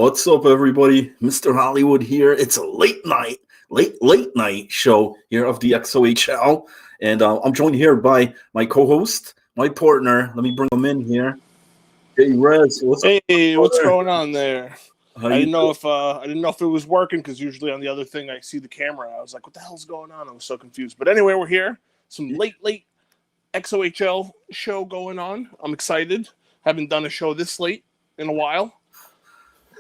What's up, everybody? Mr. Hollywood here. It's a late night show here of the XOHL, and I'm joined here by my co-host, my partner. Let me bring him in here. Hey, Rez, what's up? Hey, what's going on there? How I you didn't know if it was working because usually on the other thing I see the camera. I was like, "What the hell's going on?" I was so confused. But anyway, we're here. Some late XOHL show going on. I'm excited. Haven't done a show this late in a while.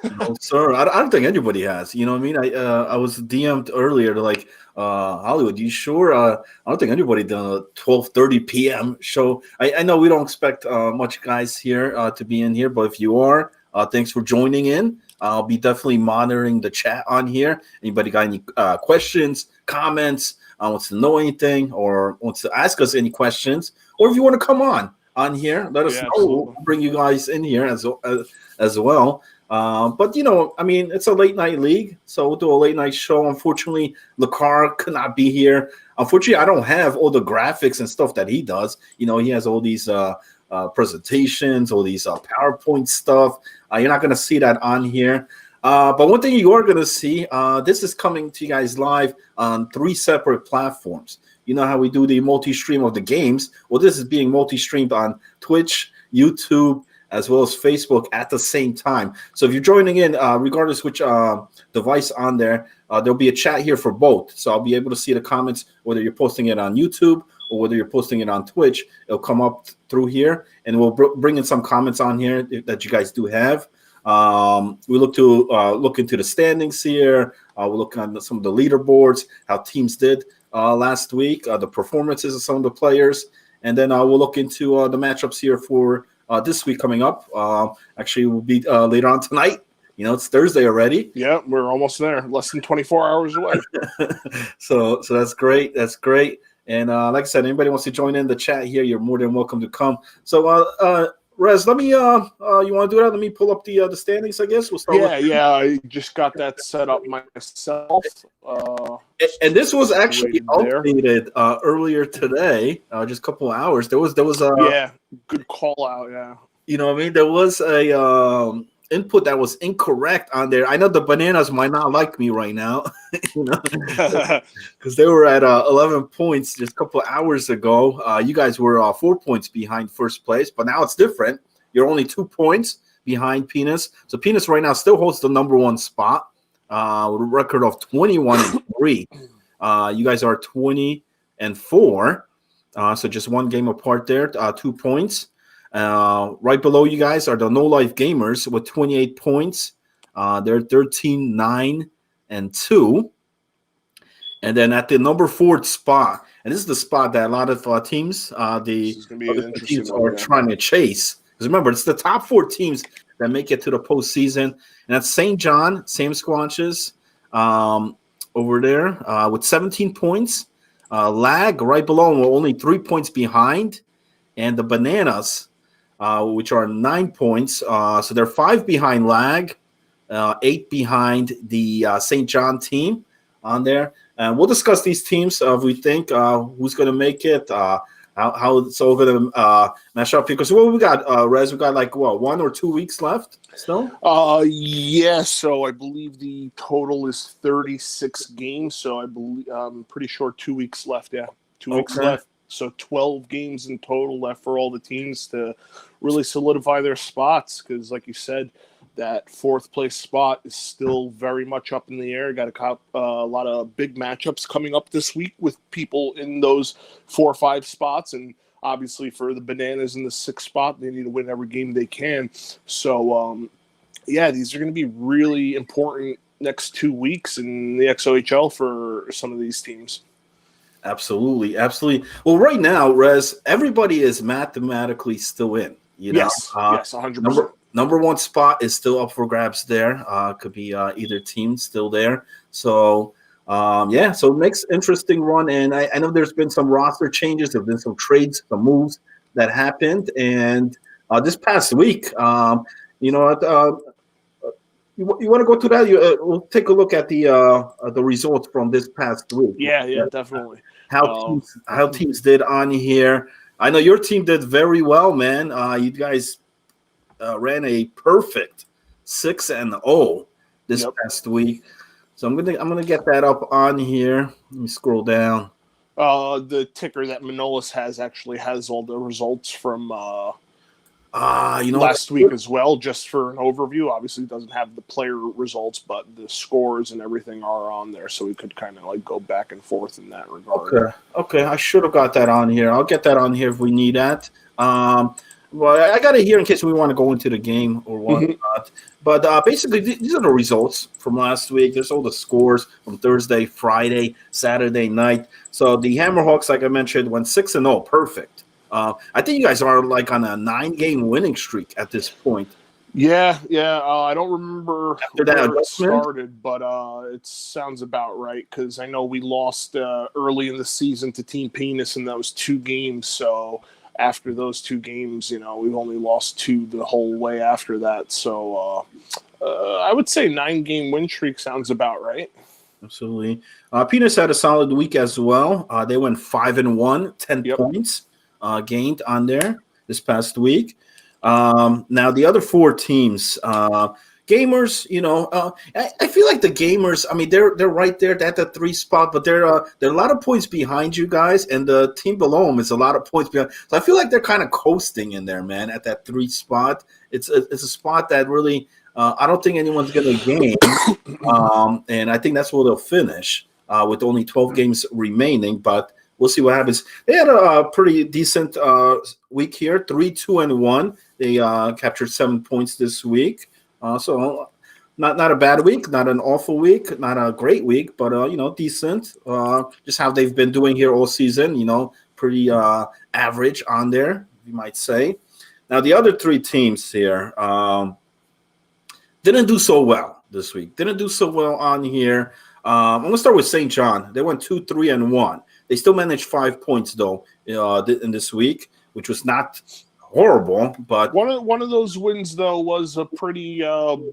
No, sir. I don't think anybody has. You know what I mean? I was DM'd earlier to Hollywood, you sure? I don't think anybody done a 12:30 p.m. show. I know we don't expect much guys here to be in here, but if you are, thanks for joining in. I'll be definitely monitoring the chat on here. Anybody got any questions, comments, wants to know anything, or wants to ask us any questions, or if you want to come on here, let us know. Absolutely. We'll bring you guys in here as well. But I mean, it's a late night league, so we'll do a late night show. Unfortunately, Lacar could not be here. Unfortunately, I don't have all the graphics and stuff that he does. He has all these presentations, all these PowerPoint stuff. You're not going to see that on here. But one thing you are going to see, this is coming to you guys live on 3 separate platforms. You know how we do the multi-stream of the games? Well, this is being multi-streamed on Twitch, YouTube, as well as Facebook at the same time. So if you're joining in, regardless which device on there, there'll be a chat here for both. So I'll be able to see the comments, whether you're posting it on YouTube or whether you're posting it on Twitch. It'll come up through here, and we'll bring in some comments on here that you guys do have. We look into the standings here. We'll look on some of the leaderboards, how teams did last week, the performances of some of the players, and then we'll look into the matchups here for this week coming up. Actually, will be later on tonight. It's Thursday already. Yeah, we're almost there. Less than 24 hours away. So that's great. That's great. And like I said, anybody wants to join in the chat here, you're more than welcome to come. So, Rez, let me. You want to do that? Let me pull up the standings. I guess we'll start. I just got that set up myself. And this was actually updated earlier today, just a couple of hours. There was good call out. Yeah, you know what I mean. There was a input that was incorrect on there. I know the Bananas might not like me right now, because they were at 11 points just a couple of hours ago. You guys were 4 points behind first place, but now it's different. You're only 2 points behind Penis. So Penis right now still holds the number 1 spot with a record of 21-3. You guys are 20-4. So just one game apart there, 2 points. Right below you guys are the No Life Gamers with 28 points. They're 13-9-2. And then at the number 4 spot, and this is the spot that a lot of teams, teams are trying to chase. Because remember, it's the top 4 teams that make it to the postseason. And that's St. John, Sam Squanches, over there with 17 points. Lag right below them, only 3 points behind. And the Bananas, which are 9 points. So they're 5 behind Lag, 8 behind the St. John team on there. And we'll discuss these teams. We think who's going to make it, how it's all going to match up. Because what we got, Rez, we got 1 or 2 weeks left still? Yes. So I believe the total is 36 games. So I'm pretty sure 2 weeks left. Yeah, 2 weeks left. So 12 games in total left for all the teams to really solidify their spots. Because, like you said, that 4th place spot is still very much up in the air. Got a lot of big matchups coming up this week with people in those 4 or 5 spots. And obviously for the Bananas in the 6th spot, they need to win every game they can. So, these are going to be really important next 2 weeks in the XOHL for some of these teams. Absolutely. Well, right now, Rez, everybody is mathematically still in. Yes, 100%. Number 1 spot is still up for grabs there. Could be either team still there. So, so it makes an interesting run. And I know there's been some roster changes. There have been some trades, some moves that happened. And this past week, you want to go to that? We'll take a look at the results from this past week. Yeah, definitely. How teams did on here. I know your team did very well, man. You guys ran a perfect 6-0 this past week. So I'm gonna get that up on here. Let me scroll down. The ticker that Manolis actually has all the results from last week as well, just for an overview. Obviously, it doesn't have the player results, but the scores and everything are on there, so we could kind of like go back and forth in that regard. Okay. I should have got that on here. I'll get that on here if we need that. Well, I got it here in case we want to go into the game or whatnot. But basically, these are the results from last week. There's all the scores from Thursday, Friday, Saturday night. So the Hammerhawks, like I mentioned, went 6-0. Perfect. I think you guys are like on a 9-game winning streak at this point. Yeah. I don't remember after that where it started, but it sounds about right because I know we lost early in the season to Team Penis in those 2 games. So after those 2 games, we've only lost 2 the whole way after that. So I would say 9-game win streak sounds about right. Absolutely. Penis had a solid week as well. They went 5-1, 10 points gained on there this past week. Now the other 4 teams, Gamers, I feel like the Gamers, I mean, they're right there at the 3 spot, but they're a lot of points behind you guys, and the team below them is a lot of points behind. So I feel like they're kind of coasting in there, man, at that 3 spot. It's a spot that really I don't think anyone's going to gain, and I think that's where they'll finish with only 12 games remaining, but we'll see what happens. They had a pretty decent week here, 3-2-1. They captured 7 points this week. So not a bad week, not an awful week, not a great week, but decent. Just how they've been doing here all season. Pretty average on there, you might say. Now the other 3 teams here didn't do so well this week. Didn't do so well on here. I'm gonna start with St. John. They went 2-3-1. They still managed 5 points though in this week, which was not horrible, but one of those wins though was a pretty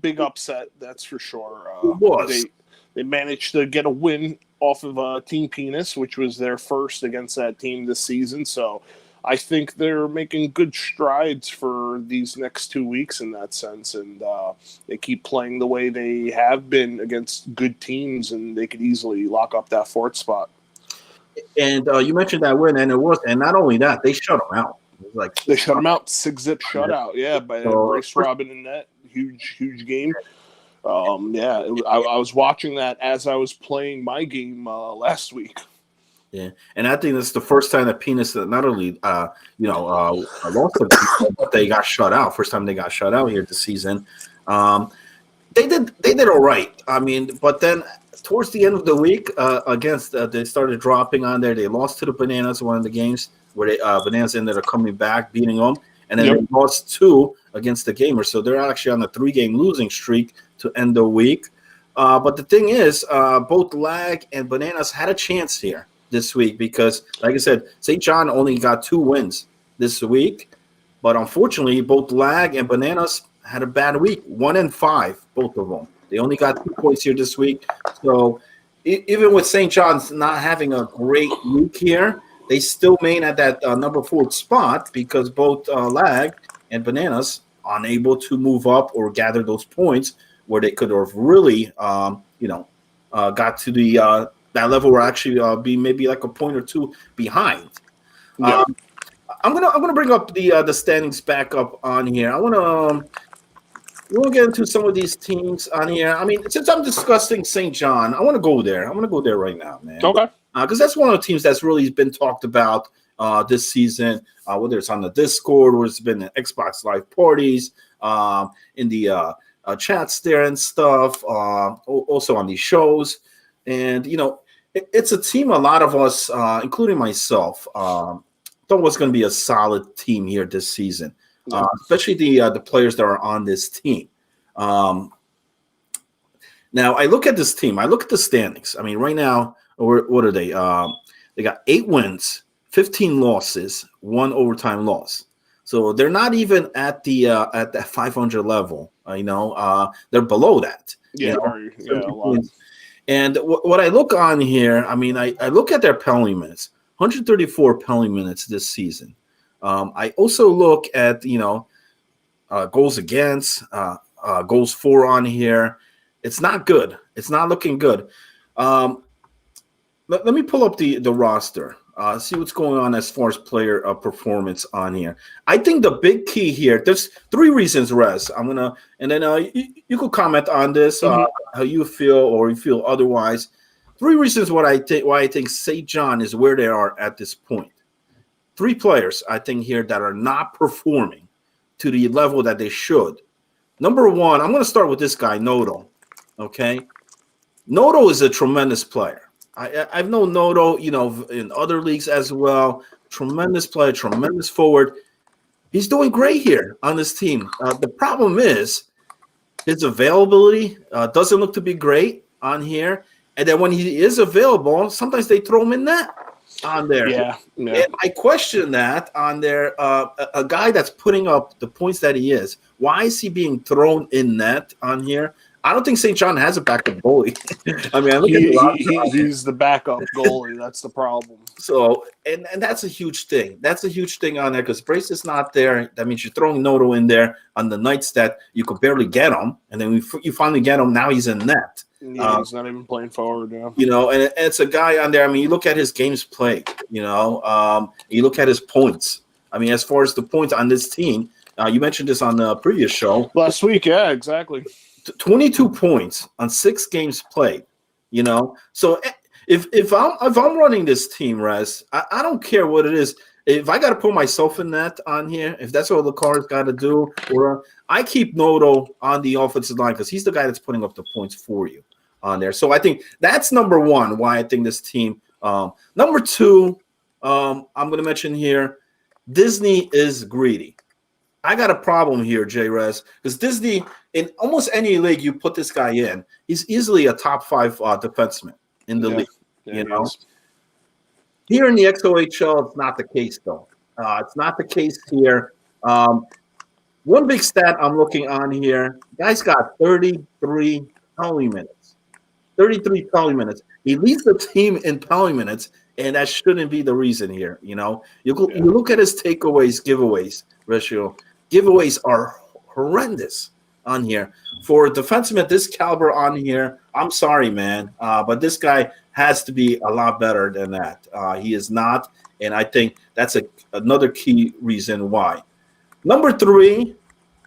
big upset. That's for sure. It was. They managed to get a win off of Team Penis, which was their first against that team this season. So I think they're making good strides for these next 2 weeks in that sense, and they keep playing the way they have been against good teams, and they could easily lock up that 4th spot. And you mentioned that win, and not only that, they shut them out. They shut them out, 6-zip shutout, by Bryce Robin in that huge game. I was watching that as I was playing my game last week. Yeah, and I think that's the first time that Penis not only lost them, but they got shut out. First time they got shut out here this season. They did all right. I mean, but then towards the end of the week, they started dropping on there. They lost to the Bananas one of the games where Bananas ended up coming back, beating them, and then they lost 2 against the Gamers. So they're actually on a 3-game losing streak to end the week. But the thing is, both Lag and Bananas had a chance here this week because, like I said, St. John only got 2 wins this week. But unfortunately, both Lag and Bananas had a bad week, 1-5, both of them. They only got 2 points here this week. So even with St. John's not having a great week here, they still remain at that number 4 spot because both Lag and Bananas unable to move up or gather those points where they could have really, got to the that level where actually be maybe like a point or 2 behind. Yeah. I'm gonna bring up the standings back up on here. We'll get into some of these teams on here. I mean, since I'm discussing St. John, I want to go there. I'm going to go there right now, man. Okay. Because that's one of the teams that's really been talked about this season, whether it's on the Discord or it's been in Xbox Live parties, in the chats there and stuff, also on these shows. And, it's a team a lot of us, including myself, thought was going to be a solid team here this season. Especially the players that are on this team. Now, I look at this team. I look at the standings. I mean, right now, what are they? They got 8 wins, 15 losses, 1 overtime loss. So they're not even at that 500 level. They're below that. Yeah, a lot. And what I look on here, I mean, I look at their penalty minutes, 134 penalty minutes this season. I also look at, goals against, goals for on here. It's not good. It's not looking good. Um, let me pull up the roster. See what's going on as far as player performance on here. I think the big key here. There's three reasons, Rez. I'm gonna, and then you could comment on this, how you feel or you feel otherwise. Three reasons why I think St. John is where they are at this point. Three players I think here that are not performing to the level that they should. Number one, I'm going to start with this guy, Noto. Okay, Noto is a tremendous player. I've known Noto, in other leagues as well. Tremendous player, tremendous forward. He's doing great here on this team. The problem is his availability doesn't look to be great on here. And then when he is available, sometimes they throw him in net on there. Yeah. And I question that on there. A guy that's putting up the points that he is, why is he being thrown in net on here? I don't think St. John has a backup goalie. I mean, I look at he's the backup goalie. That's the problem. So, and that's a huge thing. That's a huge thing on there because Brace is not there. That means you're throwing Noto in there on the nights that you could barely get him, and then you finally get him. Now he's in net. Yeah, he's not even playing forward now. And it's a guy on there. I mean, you look at his games played. You look at his points. I mean, as far as the points on this team, you mentioned this on the previous show last week. Yeah, exactly. 22 points on 6 games played. So if I'm running this team, Rez, I don't care what it is. If I got to put myself in that on here, if that's what the car's got to do, or I keep Noto on the offensive line because he's the guy that's putting up the points for you on there. So I think that's number one. Why I think this team. Number two, I'm going to mention here, Disney is greedy. I got a problem here, J-Rez, because Disney, in almost any league you put this guy in, he's easily a top 5 defenseman in the league. Here in the XOHL, it's not the case, though. It's not the case here. One big stat I'm looking on here, guy's got 33 penalty minutes. 33 penalty minutes. He leads the team in penalty minutes, and that shouldn't be the reason here. You look at his takeaways, giveaways ratio. Giveaways are horrendous on here. For a defenseman this caliber on here, I'm sorry, man, but this guy has to be a lot better than that. He is not, and I think that's another key reason why. Number 3,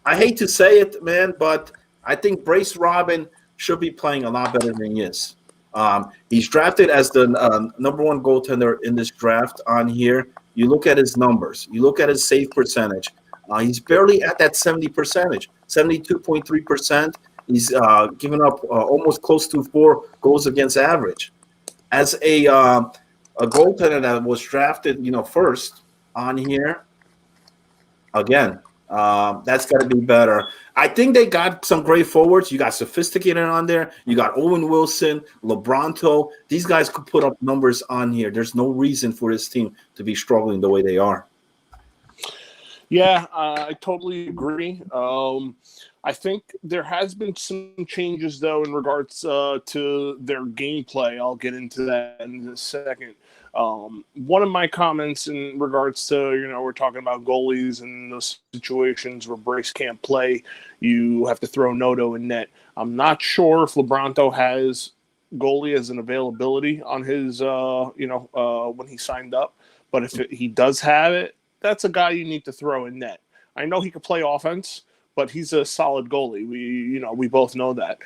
I hate to say it, man, but I think Brace Robin should be playing a lot better than he is. He's drafted as the number 1 goaltender in this draft on here. You look at his numbers. You look at his save percentage. He's barely at that 72.3%. He's given up almost close to 4 goals against average. As a goaltender that was drafted, first on here, again, that's got to be better. I think they got some great forwards. You got Sophisticated on there. You got Owen Wilson, Lebronto. These guys could put up numbers on here. There's no reason for this team to be struggling the way they are. Yeah, I totally agree. I think there has been some changes, though, in regards to their gameplay. I'll get into that in a second. One of my comments in regards to, we're talking about goalies and those situations where Brace can't play, you have to throw Noto in net. I'm not sure if Lebronto has goalie as an availability on his, when he signed up. But if he does have it, that's a guy you need to throw in net. I know he can play offense, but he's a solid goalie. We both know that.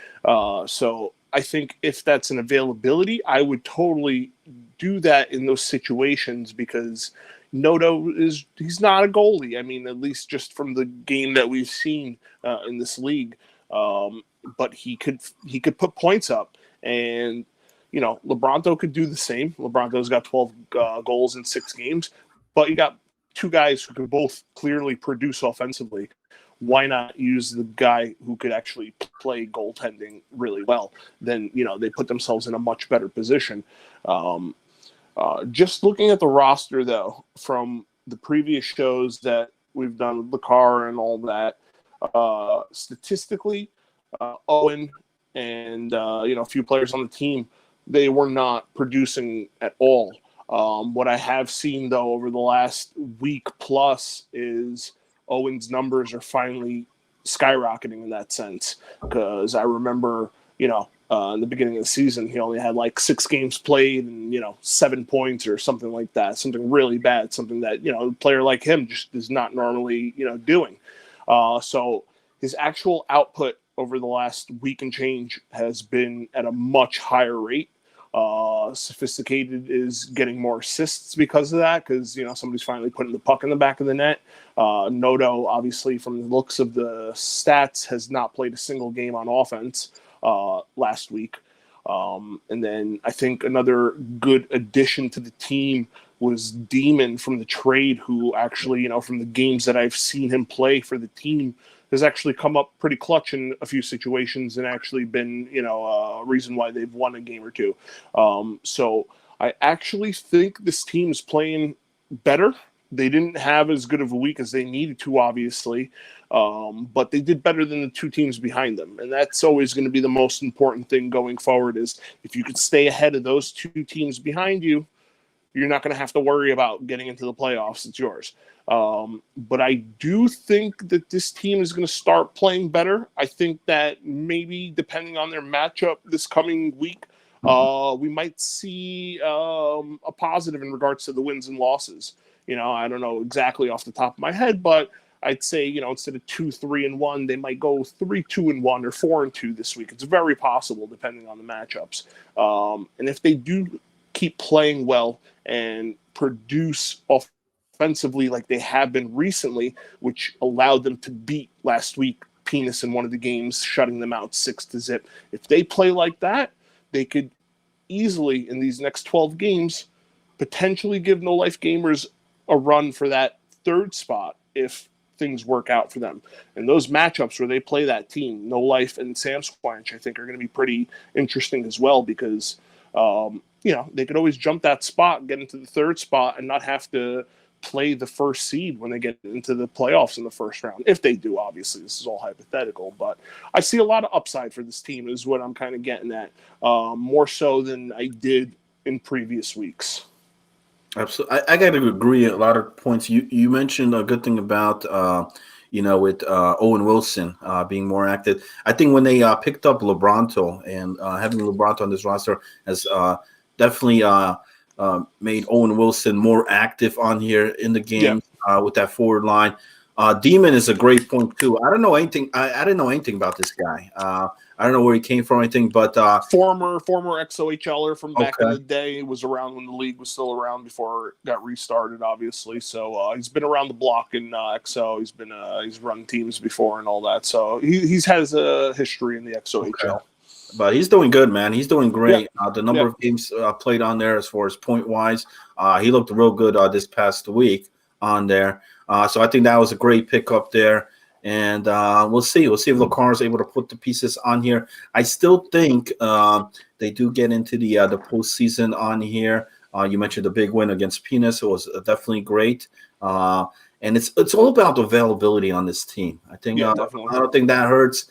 So I think if that's an availability, I would totally do that in those situations because Noto he's not a goalie. I mean, at least just from the game that we've seen in this league. But he could put points up, and Lebronto could do the same. Lebronto's got 12 goals in 6 games, but you got 2 guys who could both clearly produce offensively. Why not use the guy who could actually play goaltending really well? Then, they put themselves in a much better position. Just looking at the roster, though, from the previous shows that we've done with the car and all that, statistically, Owen and, a few players on the team, they were not producing at all. What I have seen, though, over the last week plus is Owen's numbers are finally skyrocketing in that sense. Because I remember, in the beginning of the season, he only had like 6 games played and, 7 points or something like that. Something really bad, something that, a player like him just is not normally, doing. So his actual output over the last week and change has been at a much higher rate. Sophisticated is getting more assists because of that, because somebody's finally putting the puck in the back of the net. Noto, obviously, from the looks of the stats, has not played a single game on offense last week. And then I think another good addition to the team was Demon from the trade, who actually, from the games that I've seen him play for the team, has actually come up pretty clutch in a few situations and actually been, a reason why they've won a game or two. So I actually think this team is playing better. They didn't have as good of a week as they needed to, obviously, but they did better than the 2 teams behind them. And that's always going to be the most important thing going forward, is if you could stay ahead of those 2 teams behind you, you're not going to have to worry about getting into the playoffs. It's yours. But I do think that this team is going to start playing better. I think that maybe depending on their matchup this coming week, we might see a positive in regards to the wins and losses. I don't know exactly off the top of my head, but I'd say, instead of 2-3-1, they might go 3-2-1 or 4-2 this week. It's very possible depending on the matchups. And if they do keep playing well and produce offensively like they have been recently, which allowed them to beat last week Penis in one of the games, shutting them out 6-0. If they play like that, they could easily, in these next 12 games, potentially give No Life Gamers a run for that 3rd spot if things work out for them. And those matchups where they play that team, No Life and Sam Squanch, I think are going to be pretty interesting as well, because they could always jump that spot, get into the 3rd spot, and not have to play the 1st seed when they get into the playoffs in the 1st round. If they do, obviously, this is all hypothetical. But I see a lot of upside for this team is what I'm kind of getting at, more so than I did in previous weeks. Absolutely. I got to agree a lot of points. You mentioned a good thing about, with Owen Wilson being more active. I think when they picked up Lebronto, and having Lebronto on this roster has definitely made Owen Wilson more active on here in the game with that forward line. Demon is a great point too. I don't know anything. I didn't know anything about this guy. I don't know where he came from or anything, but former XOHLer from back in the day, was around when the league was still around before it got restarted, obviously. So he's been around the block in XO. He's run teams before and all that. So he has a history in the XOHL. Okay. But he's doing good, man. He's doing great. The number of games played on there, as far as point wise, he looked real good this past week on there. So I think that was a great pickup there. And we'll see. We'll see if LaCar is able to put the pieces on here. I still think they do get into the postseason on here. You mentioned the big win against Penis. It was definitely great. And it's all about availability on this team. I think I don't think that hurts.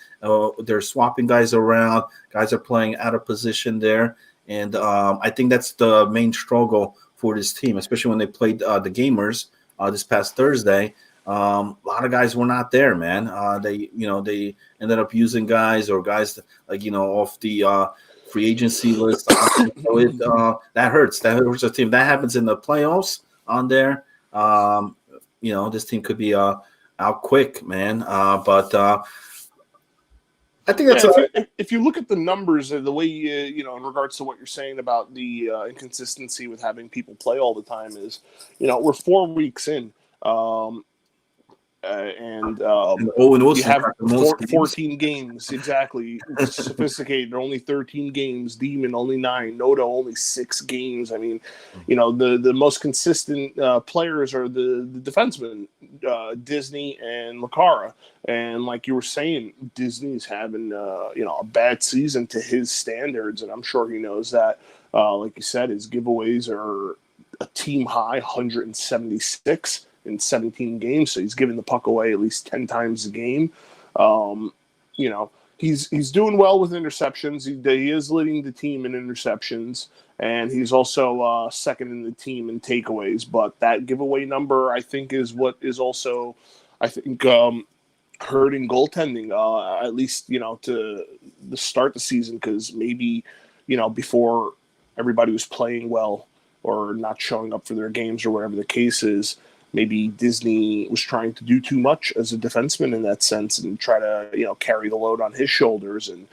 They're swapping guys around. Guys are playing out of position there. And I think that's the main struggle for this team, especially when they played the Gamers this past Thursday. A lot of guys were not there, man. They ended up using guys off the free agency list. So that hurts. That hurts the team. That happens in the playoffs on there. This team could be out quick, man. But I think that's if you look at the numbers, the way in regards to what you're saying about the inconsistency with having people play all the time is, we're 4 weeks in. And Owen Wilson you have 14 games. Exactly. Sophisticated, only 13 games. Demon, only 9. Noto, only 6 games. I mean, the most consistent players are the defensemen, Disney and Lucara. And like you were saying, Disney's having, a bad season to his standards, and I'm sure he knows that. Like you said, his giveaways are a team high, 176. In 17 games, so he's giving the puck away at least 10 times a game. He's doing well with interceptions. He is leading the team in interceptions, and he's also second in the team in takeaways. But that giveaway number, I think, is what is also, I think, hurting goaltending, at least, to the start the season, because maybe, before everybody was playing well or not showing up for their games or whatever the case is, maybe Disney was trying to do too much as a defenseman in that sense and try to, carry the load on his shoulders. And,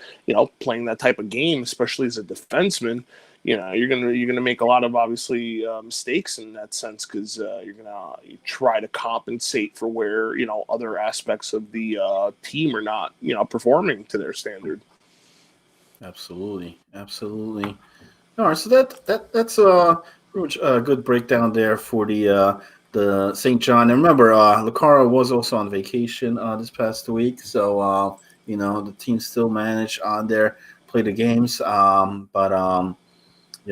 playing that type of game, especially as a defenseman, you're gonna make a lot of obviously mistakes in that sense, because you're gonna try to compensate for where other aspects of the team are not performing to their standard. Absolutely. All right, so that's pretty much a good breakdown there for the St. John. And remember, Lucara was also on vacation this past week, so the team still managed on there, play the games, but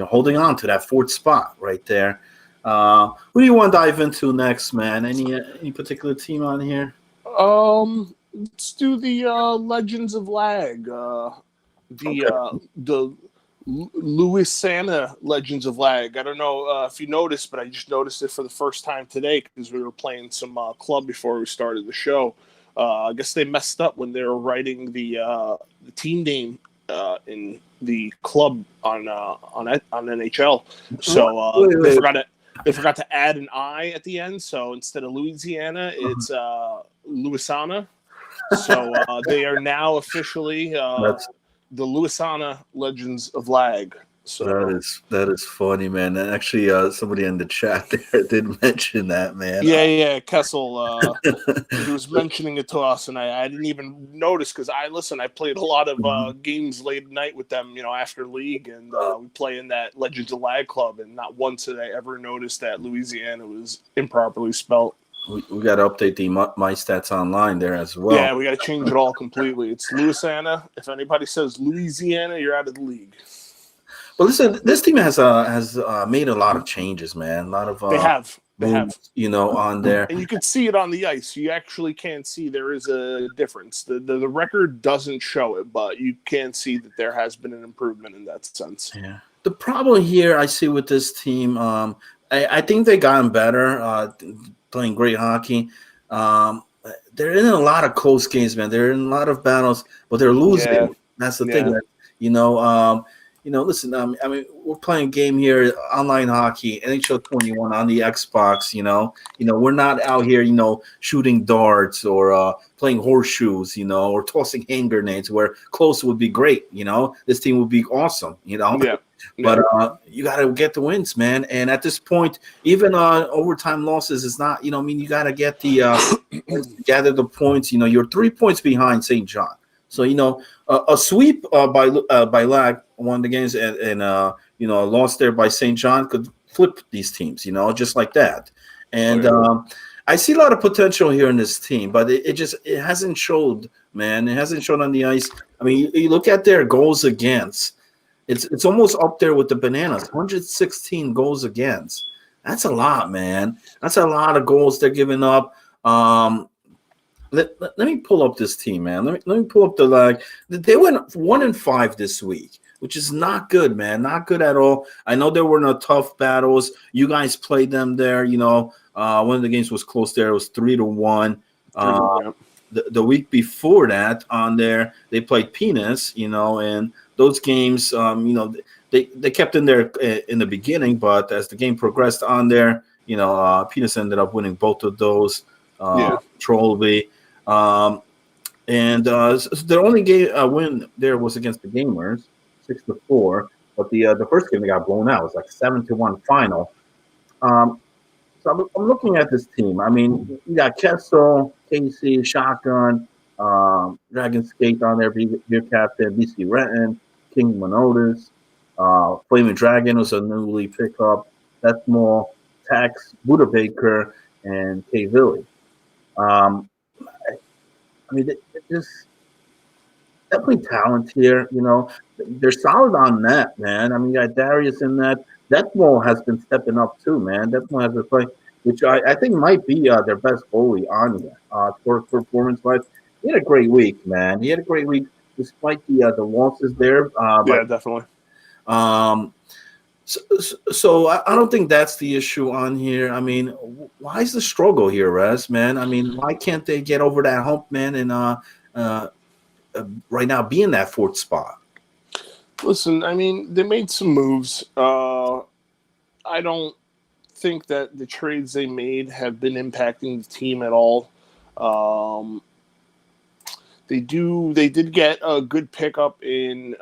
holding on to that fourth spot right there. Who do you want to dive into next, man? Any particular team on here? Let's do the Legends of Lag. The Louisiana Legends of Lag. I don't know if you noticed, but I just noticed it for the first time today because we were playing some club before we started the show. I guess they messed up when they were writing the team name in the club on NHL. So they forgot to add an I at the end. So instead of Louisiana, it's Louisiana. So they are now officially the Louisiana Legends of Lag. So that is funny, man. And actually, somebody in the chat there did mention that, man. Yeah, Kessel. He was mentioning it to us, and I didn't even notice because I played a lot of games late at night with them, after league, and we play in that Legends of Lag club, and not once did I ever notice that Louisiana was improperly spelled. We got to update the My Stats Online there as well. Yeah, we got to change it all completely. It's Louisiana. If anybody says Louisiana, you're out of the league. But listen, this team has made a lot of changes, man. A lot of they have, on there, and you can see it on the ice. You actually can see there is a difference. The record doesn't show it, but you can see that there has been an improvement in that sense. Yeah. The problem here I see with this team, I think they gotten better. Playing great hockey. They're in a lot of close games, man. They're in a lot of battles, but they're losing. Yeah. That's the thing. Listen. I mean, we're playing a game here, online hockey, NHL 21 on the Xbox. We're not out here, shooting darts or playing horseshoes, or tossing hand grenades. Where close would be great. This team would be awesome. Yeah. But you got to get the wins, man. And at this point, even overtime losses is not, you got to get the gather the points. You're 3 points behind St. John. So, a sweep by Lag won the games and a loss there by St. John could flip these teams, just like that. And I see a lot of potential here in this team, but it hasn't showed, man. It hasn't shown on the ice. I mean, you look at their goals against. It's almost up there with the Bananas. 116 goals against. That's a lot, man. That's a lot of goals they're giving up. Let me pull up this team, man. Let me pull up the Lag. They went 1-5 this week, which is not good, man. Not good at all. I know there were no tough battles. You guys played them there. One of the games was close there. It was 3-1. The week before that, on there, they played Penis, and those games, they kept in there in the beginning, but as the game progressed on there, Penis ended up winning both of those. Trollby. And the only game win there was against the Gamers, 6-4. But the first game they got blown out. It was like 7-1 final. So I'm looking at this team. I mean, you got Kessel, Casey, Shotgun, Dragon Skate on there, your captain, BC Renton, King Minotis, Flaming Dragon was a newly pickup. That's more Tax, Buddha Baker, and K. Villy. I mean, there's definitely talent here. They're solid on net, man. I mean, you got Darius in that. Deathmo has been stepping up too, man. Deathmo has been playing, which I think might be their best goalie on here for performance-wise. He had a great week, man. He had a great week despite the losses there. Definitely. So I don't think that's the issue on here. I mean, why is the struggle here, Res, man? I mean, why can't they get over that hump, man, and uh, right now be in that fourth spot? Listen, I mean, they made some moves. I don't think that the trades they made have been impacting the team at all. Um, they did get a good pickup in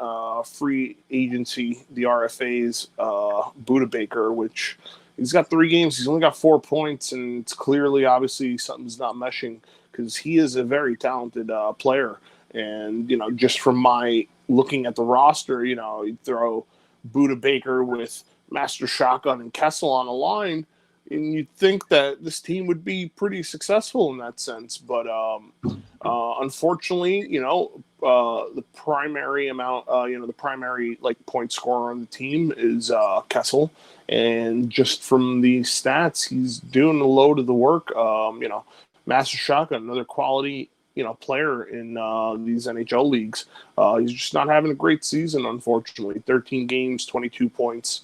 free agency, the RFAs, Buda Baker, which he's got 3 games. He's only got 4 points, and it's clearly, obviously, something's not meshing because he is a very talented player. And, just from my looking at the roster, you throw Buda Baker with Master Shotgun and Kessel on a line, and you'd think that this team would be pretty successful in that sense. But unfortunately, the primary amount, the primary point scorer on the team is Kessel, and just from the stats, he's doing a load of the work. Master Shotgun, another quality player in these NHL leagues. He's just not having a great season, unfortunately. 13 games, 22 points.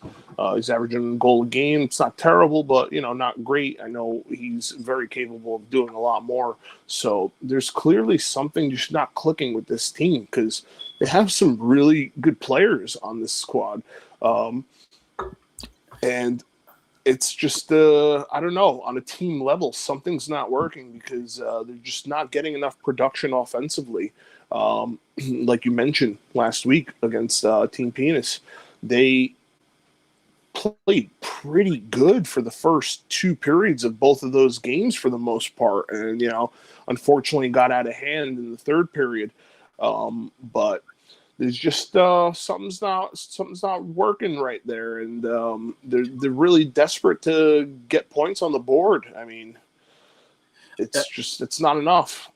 He's averaging a goal a game. It's not terrible, but, not great. I know he's very capable of doing a lot more. So there's clearly something just not clicking with this team because they have some really good players on this squad. And it's just, I don't know, on a team level, something's not working because they're just not getting enough production offensively. Like you mentioned last week against Team Penis, they played pretty good for the first 2 periods of both of those games for the most part. And, unfortunately got out of hand in the third period. But there's just something's not working right there, and they're really desperate to get points on the board. I mean, it's not enough.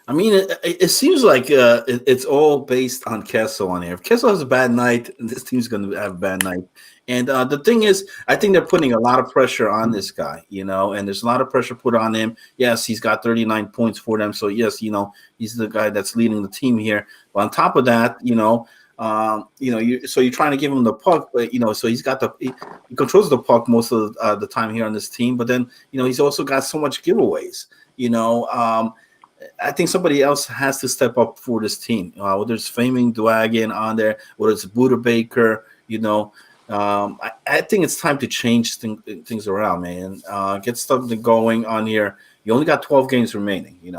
I mean, it seems like it's all based on Kessel on here. If Kessel has a bad night, this team's going to have a bad night. And the thing is, I think they're putting a lot of pressure on this guy, and there's a lot of pressure put on him. Yes, he's got 39 points for them. So, yes, he's the guy that's leading the team here. But on top of that, so you're trying to give him the puck, but, so he controls the puck most of the time here on this team. But then, he's also got so much giveaways, I think somebody else has to step up for this team. Whether it's Flaming Dragon on there, whether it's Buda Baker, I think it's time to change things around, man. Get something going on here. You only got 12 games remaining. You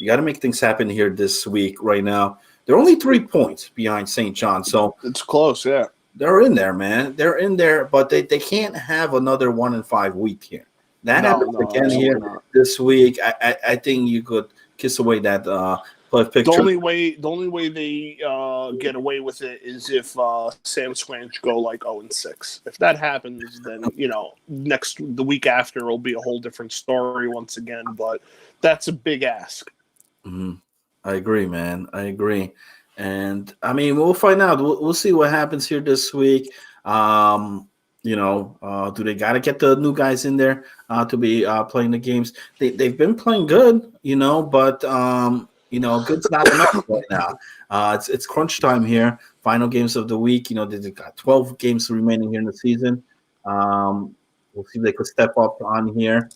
got to make things happen here this week. Right now, they're only 3 points behind St. John, so it's close. Yeah, they're in there, man. They're in there, but they can't have another 1-5 week here. That happens again here this week. I think you could kiss away that picture. The only way they get away with it is if Sam Swanch go 0-6. If that happens, then the week after will be a whole different story once again. But that's a big ask. Mm-hmm. I agree, man. I agree, and I mean we'll find out. We'll see what happens here this week. Do they got to get the new guys in there to be playing the games? They've been playing good, but good's not enough right now. It's crunch time here. Final games of the week. They've got 12 games remaining here in the season. We'll see if they could step up on here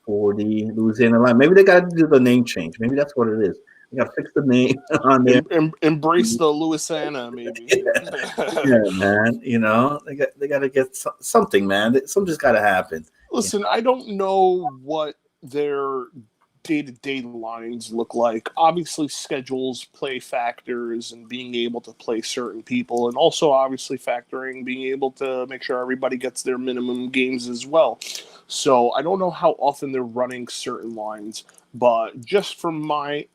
for the Louisiana line. Maybe they got to do the name change. Maybe that's what it is. You got to fix the name on there. Embrace the Louisiana, maybe. Yeah, man. They got to get something, man. Something's got to happen. Listen, I don't know what their day-to-day lines look like. Obviously, schedules play factors and being able to play certain people, and also obviously factoring being able to make sure everybody gets their minimum games as well. So I don't know how often they're running certain lines, but just from my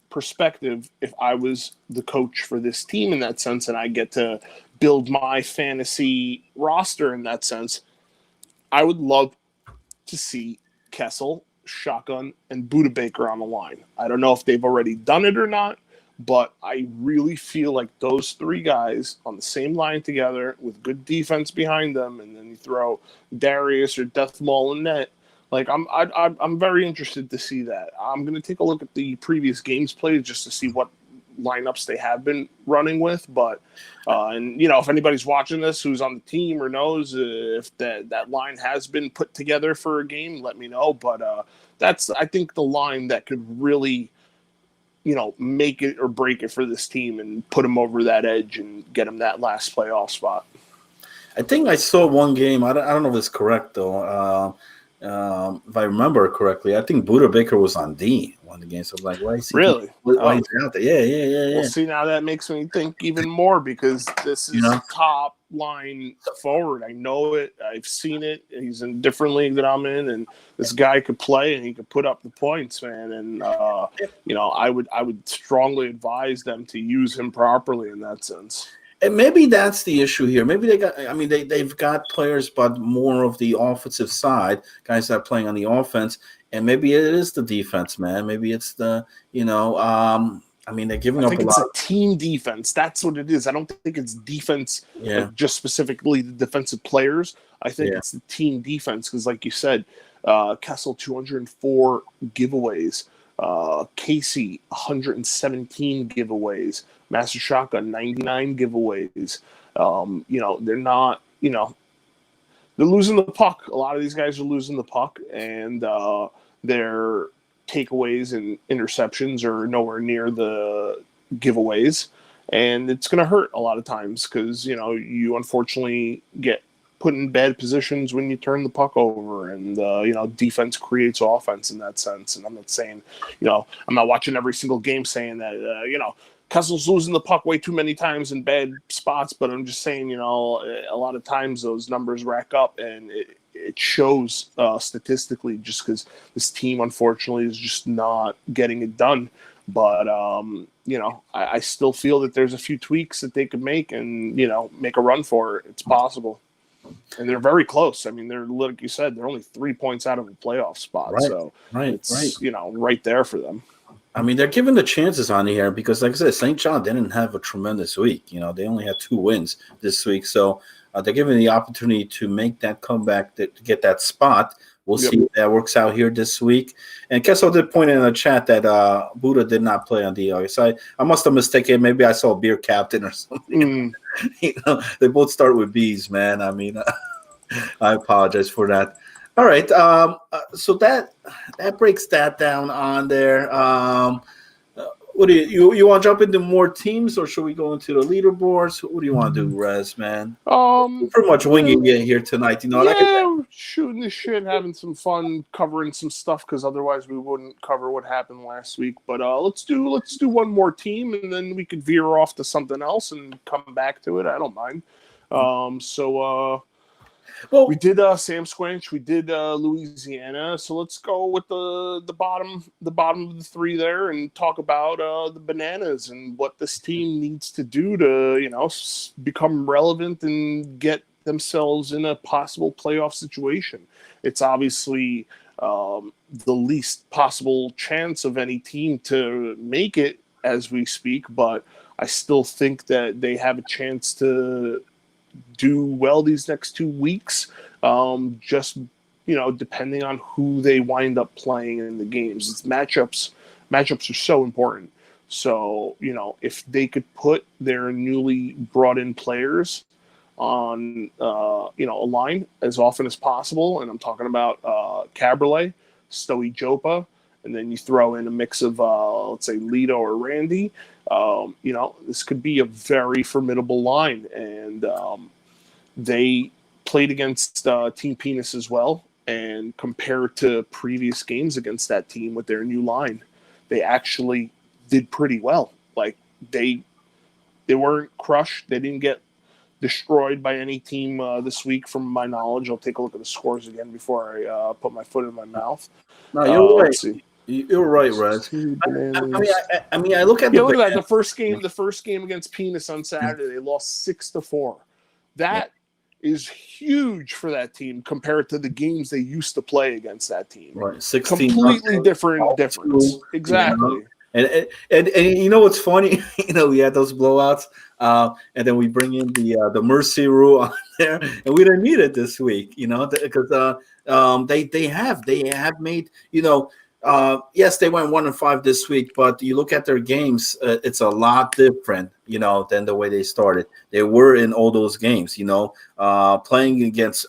perspective, if I was the coach for this team in that sense and I get to build my fantasy roster in that sense, I would love to see Kessel, Shotgun, and Buda Baker on the line. I don't know if they've already done it or not, but I really feel like those 3 guys on the same line together with good defense behind them, and then you throw Darius or Death Maul in net. I'm very interested to see that. I'm going to take a look at the previous games played just to see what lineups they have been running with. But and if anybody's watching this who's on the team or knows if that line has been put together for a game, let me know. But that's, I think, the line that could really make it or break it for this team and put them over that edge and get them that last playoff spot. I think I saw one game. I don't know if it's correct though. If I remember correctly, I think Buda Baker was on D one of the games. So I was like, why is he really? why is he out there? Yeah. Well, see, now that makes me think even more because this is top line forward. I know it. I've seen it. He's in a different league that I'm in, and this guy could play and he could put up the points, man. And I would strongly advise them to use him properly in that sense. And maybe that's the issue here. Maybe they've got players, but more of the offensive side, guys that are playing on the offense, and maybe it is the defense, man. Maybe it's the, they're giving up a lot. I think it's a team defense. That's what it is. I don't think it's defense, just specifically the defensive players. I think it's the team defense because, like you said, Kessel 204 giveaways, Casey 117 giveaways. Master Shotgun, 99 giveaways. They're not, they're losing the puck. A lot of these guys are losing the puck, and their takeaways and interceptions are nowhere near the giveaways. And it's going to hurt a lot of times because, you unfortunately get put in bad positions when you turn the puck over, and defense creates offense in that sense. And I'm not saying, I'm not watching every single game saying that, Kessel's losing the puck way too many times in bad spots, but I'm just saying, a lot of times those numbers rack up, and it shows statistically just because this team, unfortunately, is just not getting it done. But, I still feel that there's a few tweaks that they could make and, make a run for it. It's possible. And they're very close. I mean, they're, like you said, they're only 3 points out of a playoff spot. Right, so it's, right there for them. I mean, they're given the chances on here because, like I said, St. John didn't have a tremendous week. They only had 2 wins this week. So they're given the opportunity to make that comeback to get that spot. We'll see if that works out here this week. And Kessel did point in the chat that Buda did not play on the so I must have mistaken. Maybe I saw Beer Captain or something. They both start with B's, man. I mean, I apologize for that. All right, so that breaks that down on there. What do you want to jump into more teams, or should we go into the leaderboards? What do you want to do, Rez, man? We're pretty much winging it here tonight. Shooting the shit, having some fun, covering some stuff because otherwise we wouldn't cover what happened last week. But let's do one more team, and then we could veer off to something else and come back to it. I don't mind. Well, we did Sam Squanch, we did Louisiana, so let's go with the bottom of the 3 there and talk about the Bananas and what this team needs to do to become relevant and get themselves in a possible playoff situation. It's obviously the least possible chance of any team to make it as we speak, but I still think that they have a chance to do well these next 2 weeks, just depending on who they wind up playing in the games. It's matchups are so important. So if they could put their newly brought in players on a line as often as possible, and I'm talking about Cabriolet, Stewie Jopa, and then you throw in a mix of let's say Lito or Randy. This could be a very formidable line, and they played against Team Penis as well. And compared to previous games against that team with their new line, they actually did pretty well. Like they weren't crushed. They didn't get destroyed by any team this week, from my knowledge. I'll take a look at the scores again before I put my foot in my mouth. No, you're right. You're right, Rez. I mean, I look at look at that. The first game against Penis on Saturday, they lost 6-4. That is huge for that team compared to the games they used to play against that team. Right, 16 completely different difference. Exactly. And you know what's funny? We had those blowouts, and then we bring in the mercy rule on there, and we didn't need it this week, because they have made Yes, they went 1-5 this week, but you look at their games, it's a lot different, than the way they started. They were in all those games, playing against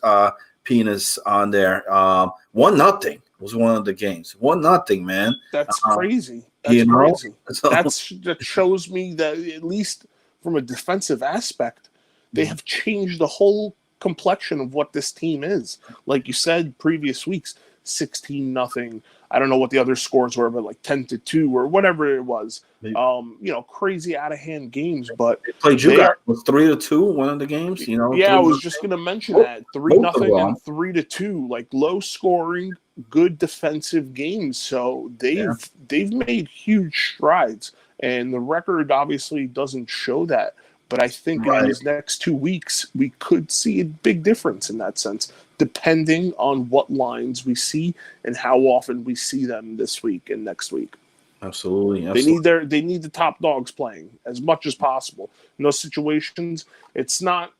Penis on there. 1-0 was one of the games. 1-0, man. That's Uh, crazy. That's you know, crazy. so That shows me that at least from a defensive aspect, they have changed the whole complexion of what this team is. Like you said, previous weeks, 16-0. I don't know what the other scores were, but like 10-2 or whatever it was. they, Crazy out of hand games, but they played you they guys. are. It was 3-2, one of the games. Yeah, I 3 was just gonna mention both, that 3 both of nothing them. and 3-2, like low scoring, good defensive games. So they've made huge strides, and the record obviously doesn't show that. But I think in Right. these next 2 weeks, we could see a big difference in that sense, depending on what lines we see and how often we see them this week and next week. Absolutely. They need the top dogs playing as much as possible. In those situations, it's not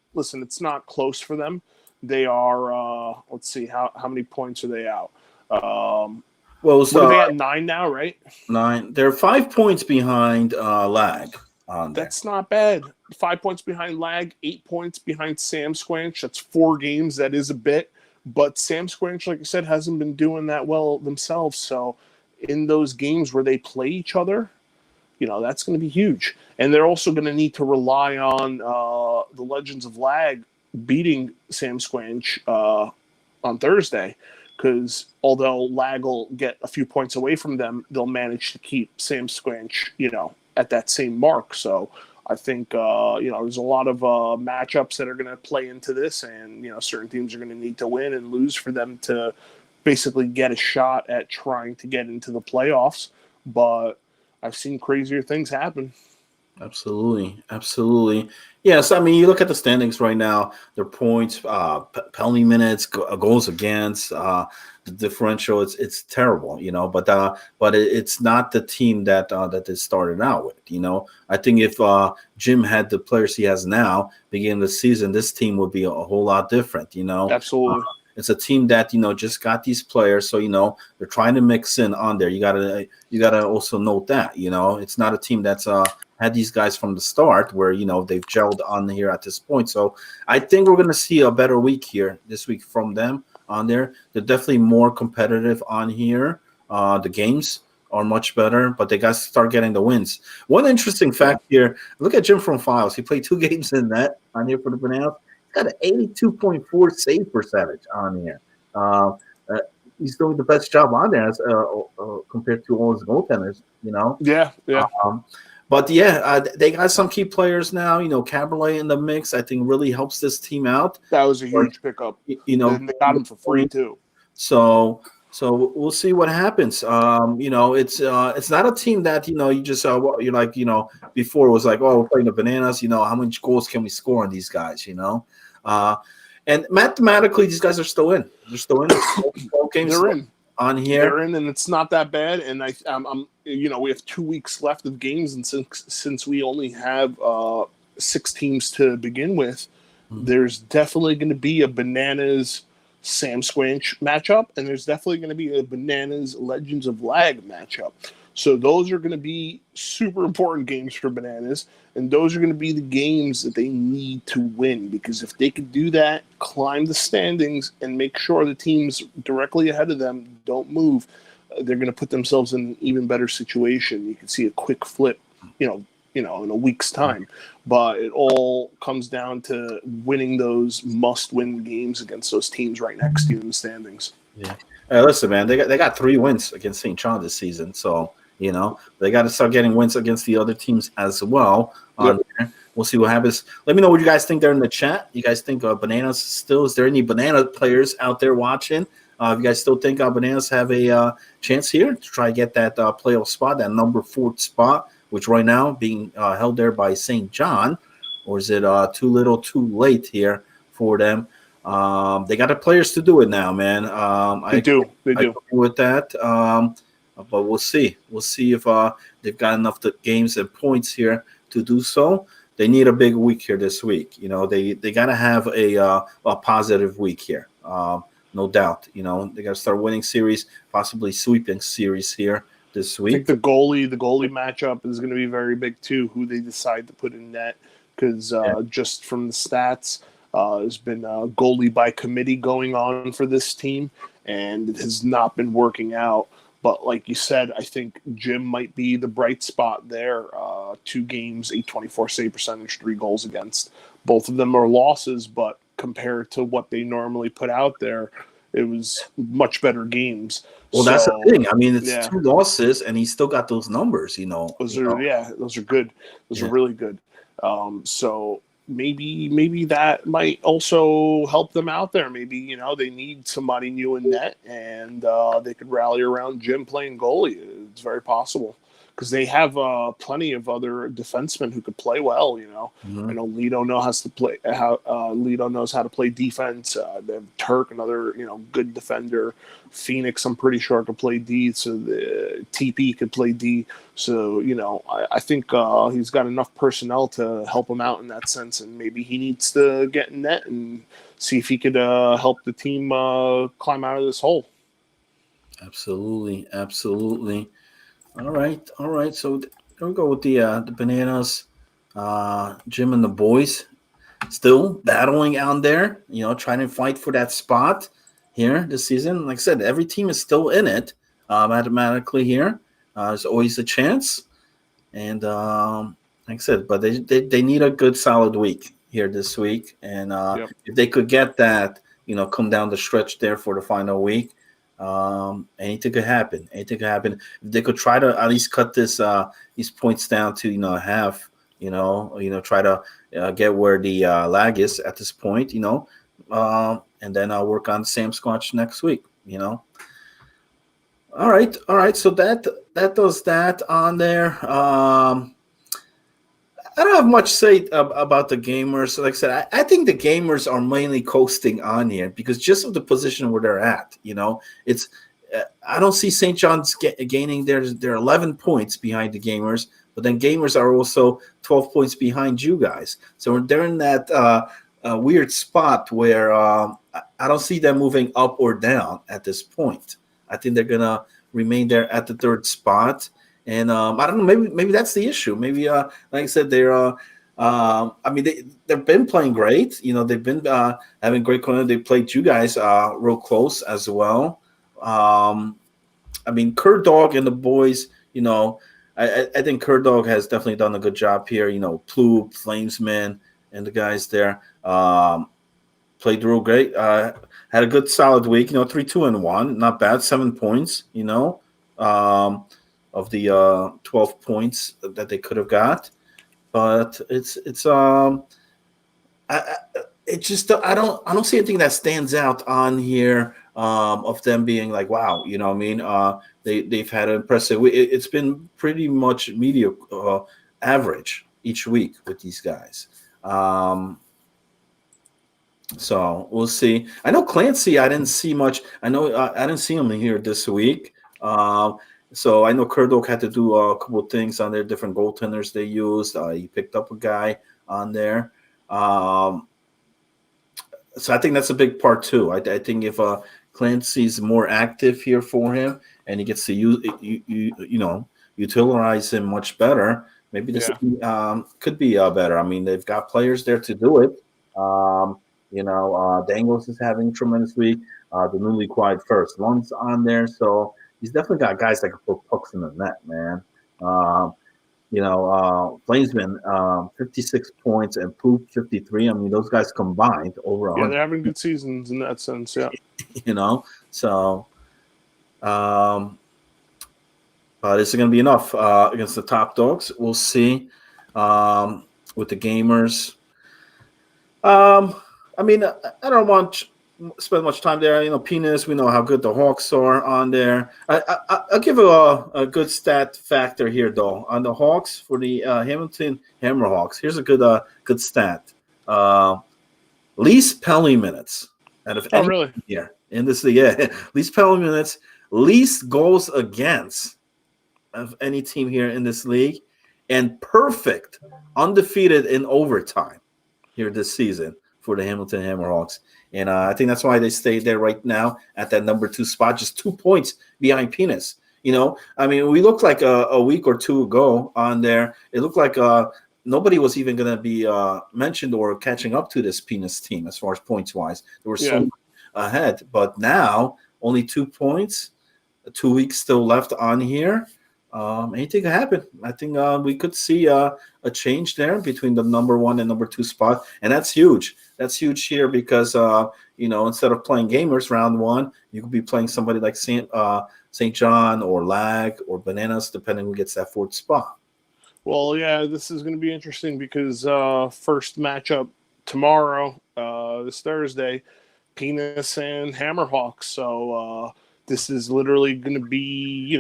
close for them. They are let's see how many points are they out? Well, What are they at 9 now, right? 9. They're 5 points behind lag on there. That's not bad. 5 points behind lag, 8 points behind Sam Squanch. That's 4 games. That is a bit. But Sam Squanch, like I said, hasn't been doing that well themselves. So in those games where they play each other, that's going to be huge. And they're also going to need to rely on the Legends of Lag beating Sam Squanch on Thursday, because although Lag will get a few points away from them, they'll manage to keep Sam Squanch, at that same mark. So I think, there's a lot of matchups that are going to play into this, and, certain teams are going to need to win and lose for them to basically get a shot at trying to get into the playoffs. But I've seen crazier things happen. Absolutely. Yes, I mean, you look at the standings right now, their points, penalty minutes, goals against, the differential, it's terrible, but it's not the team that they started out with. I think if Jim had the players he has now, beginning of the season, this team would be a whole lot different, Absolutely. It's a team that just got these players, so they're trying to mix in on there. You gotta also note that it's not a team that's had these guys from the start, where they've gelled on here at this point. So I think we're gonna see a better week here this week from them on there. They're definitely more competitive on here. The games are much better, but they got to start getting the wins. One interesting fact here: look at Jim from Files. He played 2 games in that on here for the Bananas. Got an 82.4 save percentage on here. He's doing the best job on there compared to all his goaltenders, Yeah. But they got some key players now. Caberlet in the mix, I think, really helps this team out. That was a huge pickup. And they got him for free too. So we'll see what happens. It's not a team that you just you're like before it was like, oh, we're playing the Bananas. How many goals can we score on these guys? And mathematically, these guys are still in. They're still in. They're in on here. They're in, and it's not that bad. And I'm we have 2 weeks left of games, and since we only have 6 teams to begin with, there's definitely going to be a Bananas Sam Squanch matchup, and there's definitely going to be a Bananas Legends of Lag matchup. So those are going to be super important games for Bananas, and those are going to be the games that they need to win, because if they could do that, climb the standings, and make sure the teams directly ahead of them don't move, they're going to put themselves in an even better situation. You can see a quick flip, in a week's time. But it all comes down to winning those must-win games against those teams right next to you in the standings. Yeah. Listen, man, they got 3 wins against St. John this season, so they got to start getting wins against the other teams as well. Yep. We'll see what happens. Let me know what you guys think there in the chat. You guys think Bananas still? Is there any Banana players out there watching? If you guys still think Bananas have a chance here to try to get that playoff spot, that number 4 spot, which right now being held there by St. John, or is it too little, too late here for them? They got the players to do it now, man. They do with that. But we'll see. We'll see if they've got enough games and points here to do so. They need a big week here this week. They got to have a positive week here. no doubt. They got to start winning series, possibly sweeping series here this I think week. the goalie matchup is going to be very big too. Who they decide to put in net, because just from the stats, there's been a goalie by committee going on for this team, and it has not been working out. But like you said, I think Jim might be the bright spot there. 2 games, 824 save percentage, 3 goals against. Both of them are losses, but compared to what they normally put out there, it was much better games. Well, that's the So thing. I mean, it's yeah, 2 losses, and he still got those numbers. those are good. Those are Yeah. really good. So maybe that might also help them out there. Maybe they need somebody new in net, and they could rally around Jim playing goalie. It's very possible because they have plenty of other defensemen who could play well. I Mhm. know Lido Lido knows how to play defense. They have Turk, another good defender. Phoenix, I'm pretty sure could play D. So the TP could play D. So I think he's got enough personnel to help him out in that sense, and maybe he needs to get in net and see if he could help the team climb out of this hole. Absolutely, absolutely. All right, all right. So there we go with the Bananas. Jim and the boys still battling out there. Trying to fight for that spot here this season. Like I said, every team is still in it mathematically here. There's always a chance, and like I said, but they need a good solid week here this week, and Yep. if they could get that, come down the stretch there for the final week. Anything could happen. Anything could happen. If they could try to at least cut these points down to half. Try to get where the lag is at this point. And then I'll work on Sam Squatch next week. All right, all right. So that does that on there. I don't have much to say about the gamers. Like I said, I think the gamers are mainly coasting on here because just of the position where they're at. It's I don't see St. John's gaining they're 11 points behind the gamers, but then gamers are also 12 points behind you guys. So they're in that weird spot where I don't see them moving up or down at this point. I think they're gonna remain there at the 3rd spot. And I don't know, maybe that's the issue. Maybe, like I said, they're. I mean, they've been playing great. They've been having great content. They played you guys real close as well. I mean, Kurd Dog and the boys. I think Kurd Dog has definitely done a good job here. Ploop, Flamesman, and the guys there played real great. Had a good solid week. 3-2-1, not bad. 7 points. Of the 12 points that they could have got, but it just I don't see anything that stands out on here of them being like wow, what I mean. They've had an impressive. It's been pretty much mediocre, average each week with these guys. So we'll see. I know Clancy. I didn't see much. I know I didn't see him here this week. So I know Kurdok had to do a couple of things on their different goaltenders they used. He picked up a guy on there. So I think that's a big part too. I think if Clancy's more active here for him and he gets to utilize him much better, maybe this could be better. I mean, they've got players there to do it. Dangles is having a tremendous week. The newly acquired first one's on there, so he's definitely got guys that can put pucks in the net, man. Flamesman, 56 points and Poop 53. I mean, those guys combined over 100. Yeah, they're having good seasons in that sense. Yeah. So, is it going to be enough against the top dogs? We'll see. With the gamers, I mean, I don't want to spend much time there. Penis. We know how good the Hawks are on there. I'll give a good stat factor here, though, on the Hawks for the Hamilton Hammerhawks. Here's a good stat. Least penalty minutes out of any really? here in this league. Yeah, least penalty minutes, least goals against of any team here in this league, and perfect undefeated in overtime here this season. for the Hamilton Hammerhawks. And I think that's why they stay there right now at that number 2 spot, just 2 points behind Penis. I mean, we looked like a week or two ago on there. It looked like nobody was even going to be mentioned or catching up to this Penis team as far as points wise. There were so much ahead, but now only 2 points. 2 weeks still left on here. Anything can happen. I think we could see a change there between the number 1 and number 2 spot, and that's huge. That's huge here because instead of playing Gamers round 1, you could be playing somebody like St. John or Lag or Bananas, depending who gets that 4th spot. Well, yeah, this is going to be interesting because first matchup tomorrow, this Thursday, Penis and Hammerhawks. So this is literally going to be,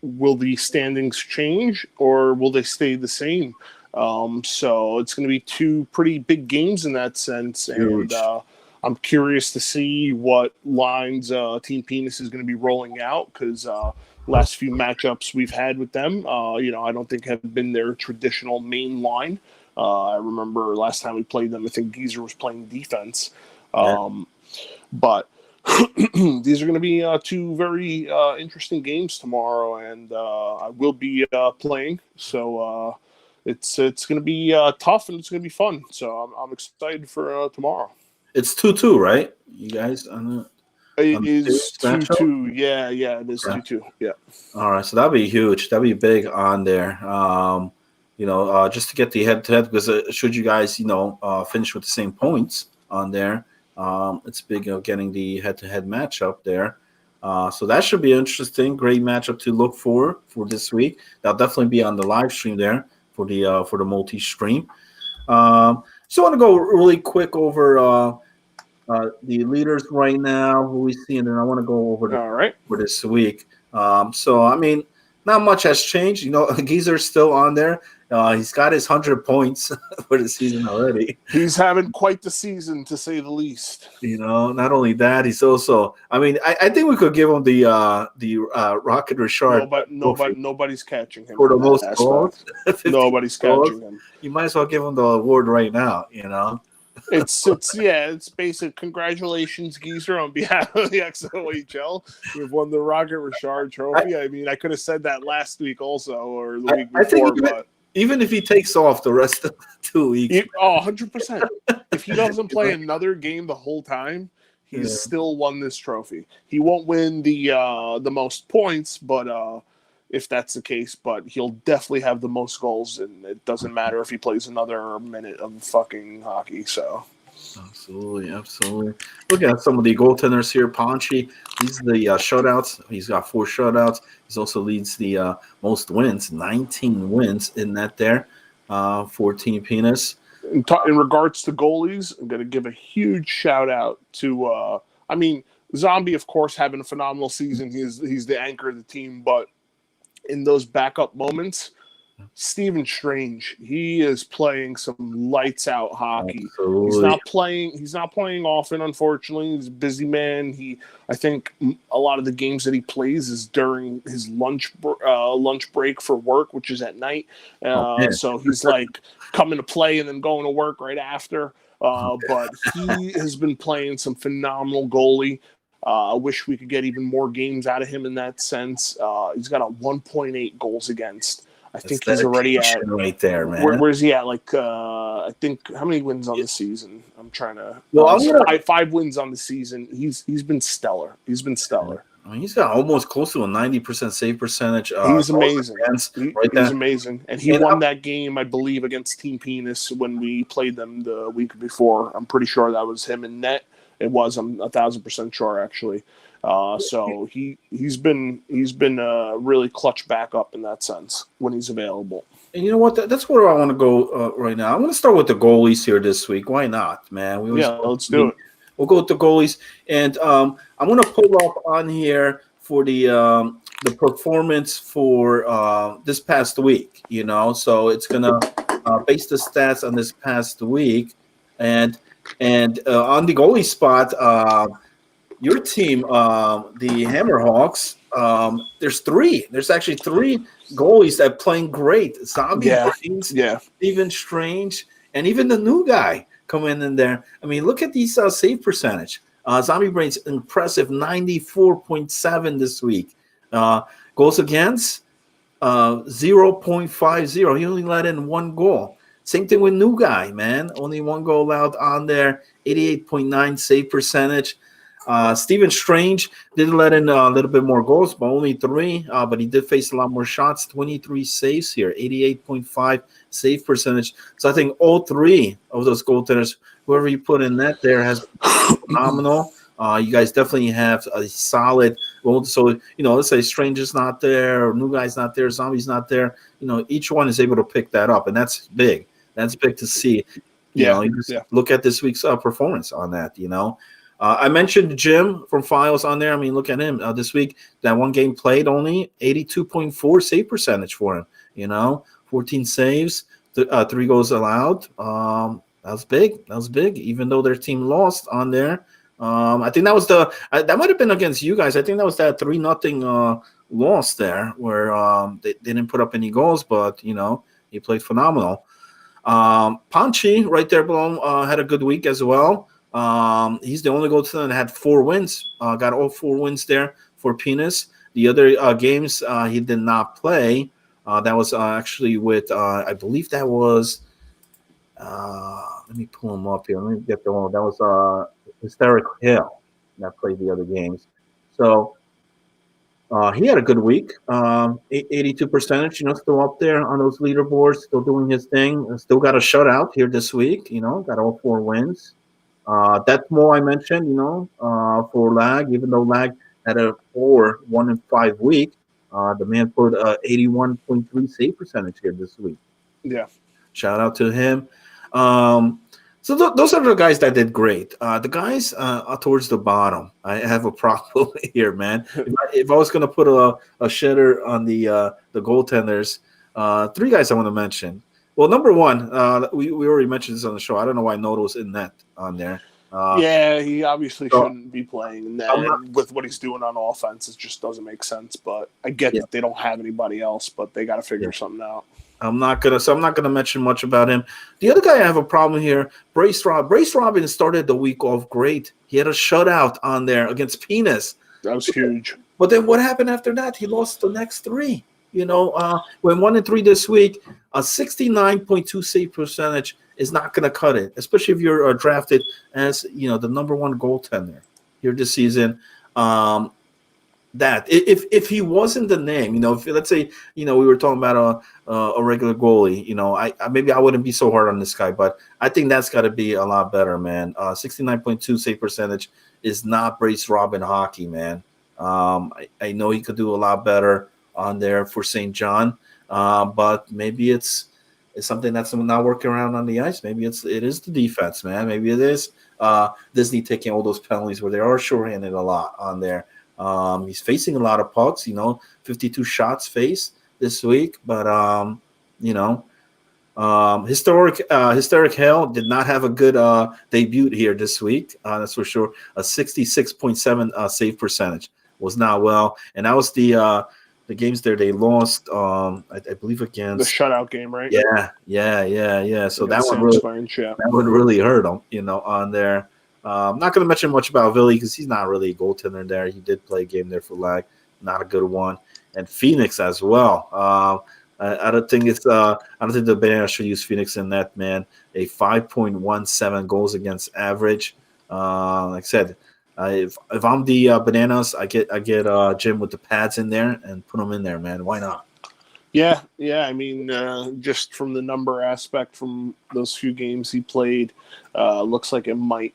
will the standings change or will they stay the same? So it's going to be 2 pretty big games in that sense. Huge. And I'm curious to see what lines Team Penis is going to be rolling out because last few matchups we've had with them, I don't think have been their traditional main line. I remember last time we played them, I think Geezer was playing defense. But these are going to be 2 very interesting games tomorrow, and I will be playing. So it's going to be tough and it's going to be fun. So I'm excited for tomorrow. It's 2-2, right? You guys on it is 2-2. Yeah, it is 2-2. Yeah. All right, so that'd be huge. That'd be big on there. Just to get the head-to-head, because should you guys, finish with the same points on there, it's big, getting the head-to-head matchup there. So that should be interesting. Great matchup to look for this week. That'll definitely be on the live stream there for the multi-stream. So I want to go really quick over the leaders right now, who we see, and then I want to go over for this week. So, I mean, not much has changed. Geezer's still on there. He's got his 100 points for the season already. He's having quite the season, to say the least. Not only that, he's also. I mean, I think we could give him the Rocket Richard. Nobody's catching him for the most goals. Nobody's catching him. You might as well give him the award right now. It's basic. Congratulations, Geezer, on behalf of the XOHL. You've won the Rocket Richard Trophy. I mean, I could have said that last week also, or the week before, but. Even if he takes off the rest of the 2 weeks. 100%. If he doesn't play another game the whole time, he's still won this trophy. He won't win the most points, but if that's the case, but he'll definitely have the most goals, and it doesn't matter if he plays another minute of fucking hockey. So. Absolutely. Look at some of the goaltenders here. Ponchi, he's the shutouts. He's got 4 shutouts. He also leads the most wins, 19 wins in that there for Team Penis. In regards to goalies, I'm going to give a huge shout out to, Zombie, of course, having a phenomenal season. He's the anchor of the team, but in those backup moments, Stephen Strange, he is playing some lights out hockey. Absolutely. He's not playing often, unfortunately. He's a busy man. I think a lot of the games that he plays is during his lunch break for work, which is at night. So he's like coming to play and then going to work right after. But he has been playing some phenomenal goalie. I wish we could get even more games out of him in that sense. He's got a 1.8 goals against. I think he's already at right there, man. Where's he at? Like, I think how many wins on the season? I'm trying to. Well, 5 wins on the season. He's been stellar. He's been stellar. I mean, he's got almost close to a 90% save percentage. He's amazing. He's amazing, and he won that game, I believe, against Team Penis when we played them the week before. I'm pretty sure that was him in net. It was. I'm 1,000% sure, actually. So he's been really clutch backup in that sense when he's available. And you know what? That's where I want to go right now. I'm going to start with the goalies here this week. Why not, man? Let's do it. We'll go with the goalies, and I'm going to pull up on here for the performance for this past week. So it's going to base the stats on this past week, and on the goalie spot. Your team, the Hammerhawks, there's actually 3 goalies that are playing great. Zombie, Stephen Strange, and even the new guy coming in there. I mean, look at these save percentage. Zombie Brain's impressive 94.7 this week. Goals against 0.50. He only let in one goal. Same thing with New Guy, man. Only one goal allowed on there. 88.9 save percentage. Stephen Strange did let in a little bit more goals, but only 3. But he did face a lot more shots. 23 saves here. 88.5 save percentage. So I think all 3 of those goaltenders, whoever you put in net there, has been phenomenal. You guys definitely have a solid goal. So, let's say Strange is not there, or New Guy's not there, Zombie's not there. Each one is able to pick that up, and that's big. That's big to see. You just look at this week's performance on that, I mentioned Jim from Files on there. I mean, look at him this week. That one game played, only 82.4 save percentage for him, 14 saves, 3 goals allowed. That was big. That was big, even though their team lost on there. I think that was that might have been against you guys. I think that was that 3-0 loss there where they didn't put up any goals, but he played phenomenal. Panchi right there below had a good week as well. He's the only goaltender that had 4 wins. Got all 4 wins there for Penis. The other games he did not play. That was actually with I believe that was. Let me pull him up here. Let me get the one. That was Hysteric Hill that played the other games. So he had a good week. 82%, still up there on those leaderboards, still doing his thing. Still got a shutout here this week. Got all 4 wins. That's more I mentioned. For Lag, even though Lag had a 1-5 week, the man put 81.3 save percentage here this week. Yeah. Shout out to him. So those are the guys that did great. The guys towards the bottom, I have a problem here, man. If I was going to put a shedder on the goaltenders, 3 guys I want to mention. Well, number 1, we already mentioned this on the show. I don't know why Noto's in net on there. He obviously shouldn't be playing in that. With what he's doing on offense, it just doesn't make sense. But I get that they don't have anybody else, but they got to figure something out. I'm not gonna mention much about him. The other guy I have a problem here, Brace Rob. Brace Robin started the week off great. He had a shutout on there against Penis. That was huge. But then what happened after that? He lost the next 3. Went 1-3 this week. A 69.2 save percentage is not gonna cut it, especially if you're drafted as the number 1 goaltender here this season. That if he wasn't the name, if let's say we were talking about a regular goalie, I maybe I wouldn't be so hard on this guy, but I think that's got to be a lot better, man. 69.2 save percentage is not Brace Robin hockey, man. I know he could do a lot better on there for St. John, but maybe it's something that's not working around on the ice. Maybe it is the defense, man. Maybe it is Disney taking all those penalties where they are shorthanded a lot on there. He's facing a lot of pucks, 52 shots faced this week. But, Hysteric Hell did not have a good debut here this week. That's for sure. A 66.7 save percentage was not well. And that was the games there they lost, I believe, against the shutout game, right? Yeah. So that would really hurt him, on there. I'm not going to mention much about Villy because he's not really a goaltender there. He did play a game there for Lag, not a good one, and Phoenix as well. I don't think the Bananas should use Phoenix in that, man. A 5.17 goals against average. Like I said, if I'm the Bananas, I get Jim with the pads in there and put them in there, man. Why not? Yeah. I mean, just from the number aspect from those few games he played, looks like it might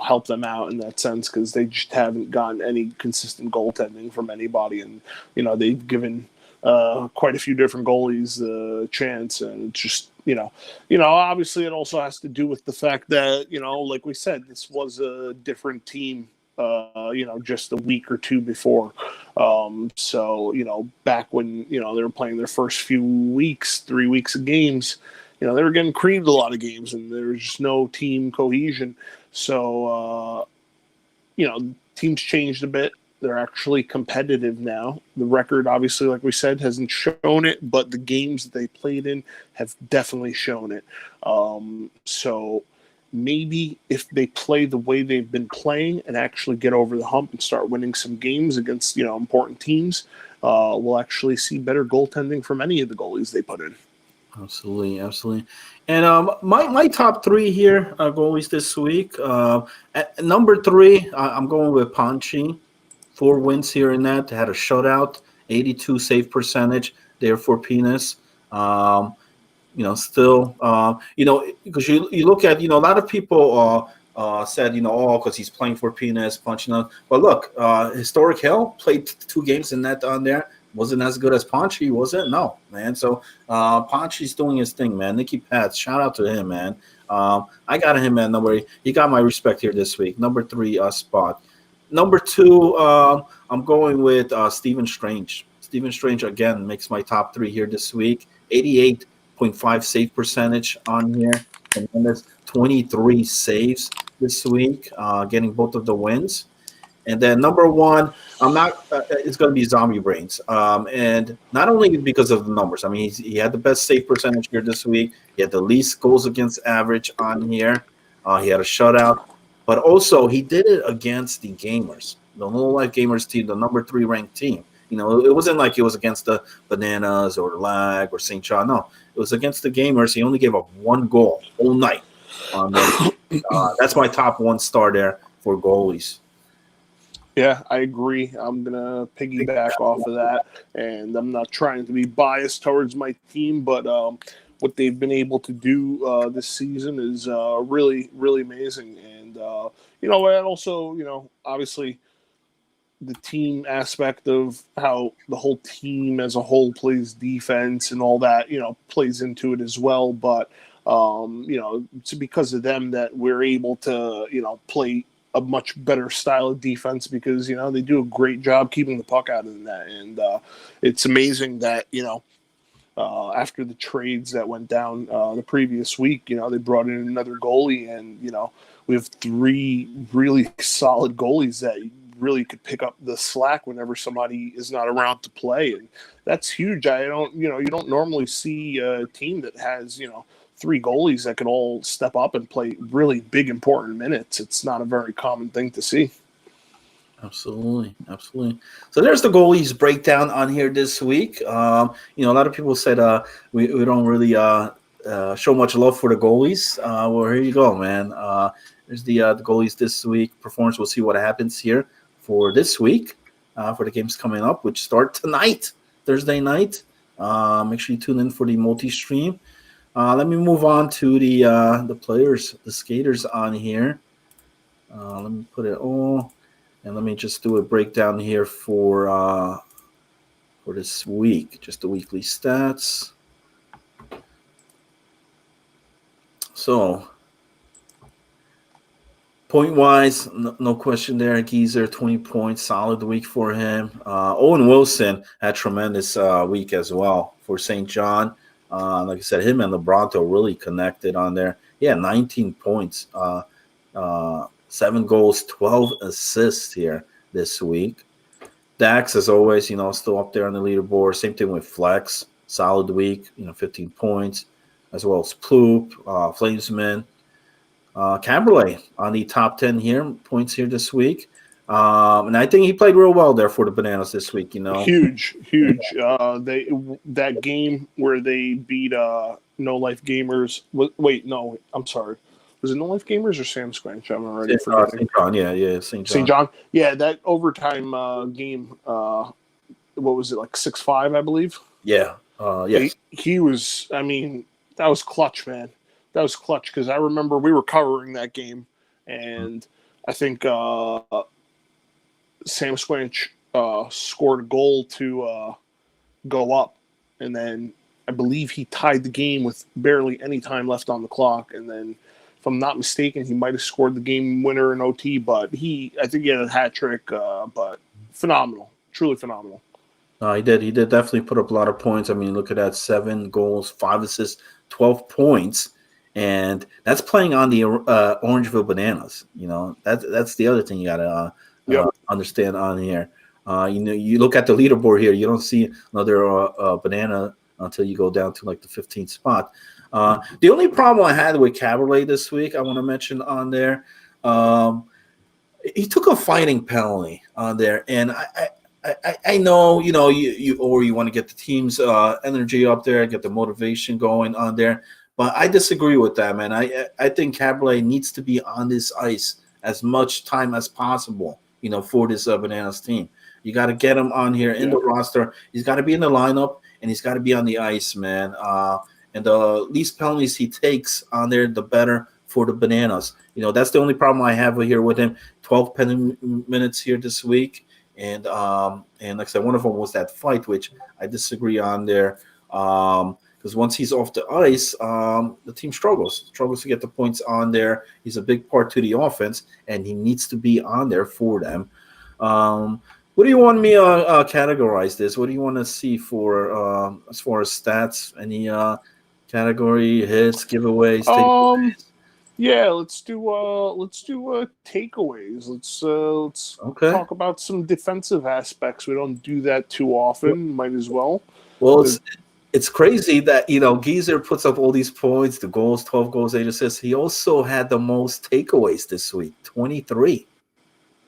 help them out in that sense because they just haven't gotten any consistent goaltending from anybody, and they've given quite a few different goalies a chance, and it's just obviously it also has to do with the fact that like we said, this was a different team just a week or 2 before, so back when they were playing their first few weeks, 3 weeks of games, they were getting creamed a lot of games, and there was just no team cohesion. So, teams changed a bit. They're actually competitive now. The record, obviously, like we said, hasn't shown it, but the games that they played in have definitely shown it. So, maybe if they play the way they've been playing and actually get over the hump and start winning some games against important teams, we'll actually see better goaltending from any of the goalies they put in. Absolutely, absolutely. And my top three here goalies this week. At number three, I'm going with Panchi. 4 wins here in that. They had a shutout, 82 save percentage there for Penis. Still, because you look at, a lot of people said, because he's playing for Penis, punching out. But look, Historic Hell played 2 games in that on there. Wasn't as good as Panchi, was it? No, man. So Panchi's doing his thing, man. Nicky Pats, shout out to him, man. I got him at number 8. He got my respect here this week. Number 3 spot. Number 2, I'm going with Stephen Strange. Stephen Strange, again, makes my top 3 here this week. 88.5 save percentage on here. And then there's 23 saves this week, getting both of the wins. And then number 1, it's going to be Zombie Brains. And not only because of the numbers. I mean, he had the best save percentage here this week. He had the least goals against average on here. He had a shutout. But also, he did it against the Gamers, the Low Life Gamers team, the number 3 ranked team. It wasn't like it was against the Bananas or Lag or St. John. No, it was against the Gamers. He only gave up 1 goal all night. That's my top 1 star there for goalies. Yeah, I agree. I'm going to piggyback off of that. And I'm not trying to be biased towards my team, but what they've been able to do this season is really, really amazing. And, and also, obviously the team aspect of how the whole team as a whole plays defense and all that, plays into it as well. But, it's because of them that we're able to, play a much better style of defense because, they do a great job keeping the puck out of the net. And it's amazing that, after the trades that went down the previous week, they brought in another goalie and, we have 3 really solid goalies that really could pick up the slack whenever somebody is not around to play. And that's huge. You don't normally see a team that has, 3 goalies that can all step up and play really big, important minutes. It's not a very common thing to see. Absolutely. So there's the goalies breakdown on here this week. A lot of people said we don't really show much love for the goalies. Well, here you go, man. There's the goalies this week performance. We'll see what happens here for this week for the games coming up, which start tonight, Thursday night. Make sure you tune in for the multi-stream. Let me move on to the players, the skaters on here. Let me put it all. And let me just do a breakdown here for this week, just the weekly stats. So, point-wise, no question there. Geezer, 20 points, solid week for him. Owen Wilson had tremendous week as well for St. John. Like I said, him and LeBronto really connected on there. Yeah, 19 points. 7 goals, 12 assists here this week. Dax, as always, still up there on the leaderboard. Same thing with Flex. Solid week, 15 points, as well as Ploop, Flamesman. Caberlet on the top 10 here, points here this week. And I think he played real well there for the Bananas this week, Huge. That game where they beat No Life Gamers. Wait, no, I'm sorry. Was it No Life Gamers or Sam Squanch? I'm already forgetting. St. John, yeah, St. John. St. John, yeah, that overtime game. What was it, like 6-5, I believe? Yeah, yes. He was. I mean, that was clutch, man. That was clutch because I remember we were covering that game, and I think Sam Squanch scored a goal to go up, and then I believe he tied the game with barely any time left on the clock, and then. If I'm not mistaken, he might have scored the game winner in OT, but I think he had a hat trick, but phenomenal, truly phenomenal. He did definitely put up a lot of points. I mean, look at that, 7 goals, 5 assists, 12 points, and that's playing on the Orangeville Bananas. That's the other thing you got to understand on here. You look at the leaderboard here, you don't see another banana until you go down to like the 15th spot. The only problem I had with Cabaret this week, I want to mention on there, um, he took a fighting penalty on there, and I know you want to get the team's energy up there, get the motivation going on there, but I disagree with that, man. I think Cabaret needs to be on this ice as much time as possible, for this Bananas team. You got to get him on here in the roster. He's got to be in the lineup, and he's got to be on the ice, man. And the least penalties he takes on there, the better for the Bananas. That's the only problem I have here with him. 12 minutes here this week, and like I said, one of them was that fight, which I disagree on there. Because once he's off the ice, the team struggles to get the points on there. He's a big part to the offense, and he needs to be on there for them. What do you want me to categorize this? What do you want to see for as far as stats? Any category hits, giveaways, takeaways? Yeah, let's do takeaways. Let's talk about some defensive aspects. We don't do that too often. Might as well. Well, it's crazy that Geezer puts up all these points, the goals, 12 goals, 8 assists. He also had the most takeaways this week, 23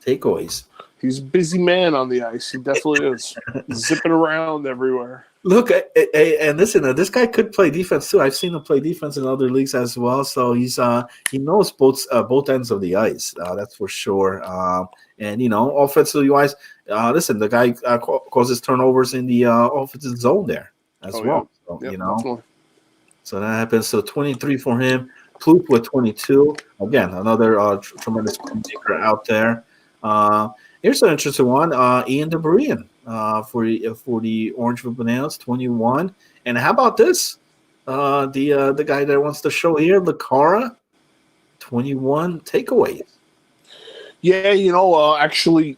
takeaways. He's a busy man on the ice. He definitely is. Zipping around everywhere. Look, and listen, this guy could play defense too. I've seen him play defense in other leagues as well. So he knows both ends of the ice. That's for sure. And offensively wise, listen, the guy causes turnovers in the offensive zone there as well. Yeah. So, Definitely. So that happens. So 23 for him. Ploop with 22. Again, another tremendous playmaker out there. Here's an interesting one. Ian DeBrian for the Orange Bananas, 21. And how about this? The guy that wants to show here, Lacara, 21 takeaways. Yeah, actually,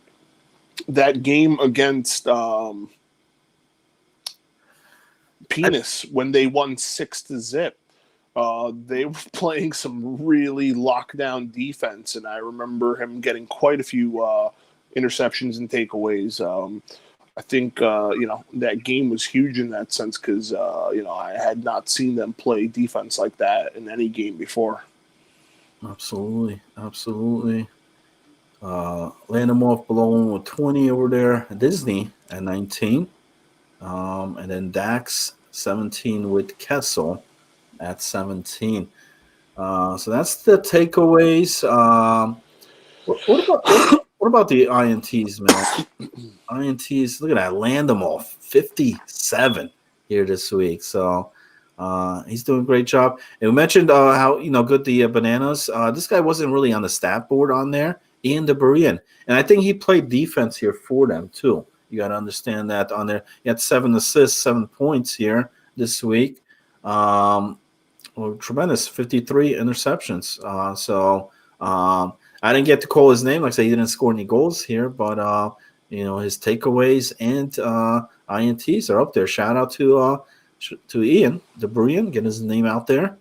that game against Penis, when they won 6-0, they were playing some really lockdown defense, and I remember him getting quite a few interceptions and takeaways. I think that game was huge in that sense because I had not seen them play defense like that in any game before. Absolutely. Land them off below with 20 over there. Disney at 19, and then Dax 17 with Kessel at 17. So that's the takeaways. What about the INTs, man? INTs, look at that, land them off 57 here this week. So he's doing a great job. And we mentioned how good the Bananas. This guy wasn't really on the stat board on there. Ian DeBrian, and I think he played defense here for them too. You got to understand that on there. He had 7 assists, 7 points here this week. Tremendous 53 interceptions. I didn't get to call his name. Like I say, he didn't score any goals here, but his takeaways and INTs are up there. Shout out to Ian DeBrian, getting his name out there.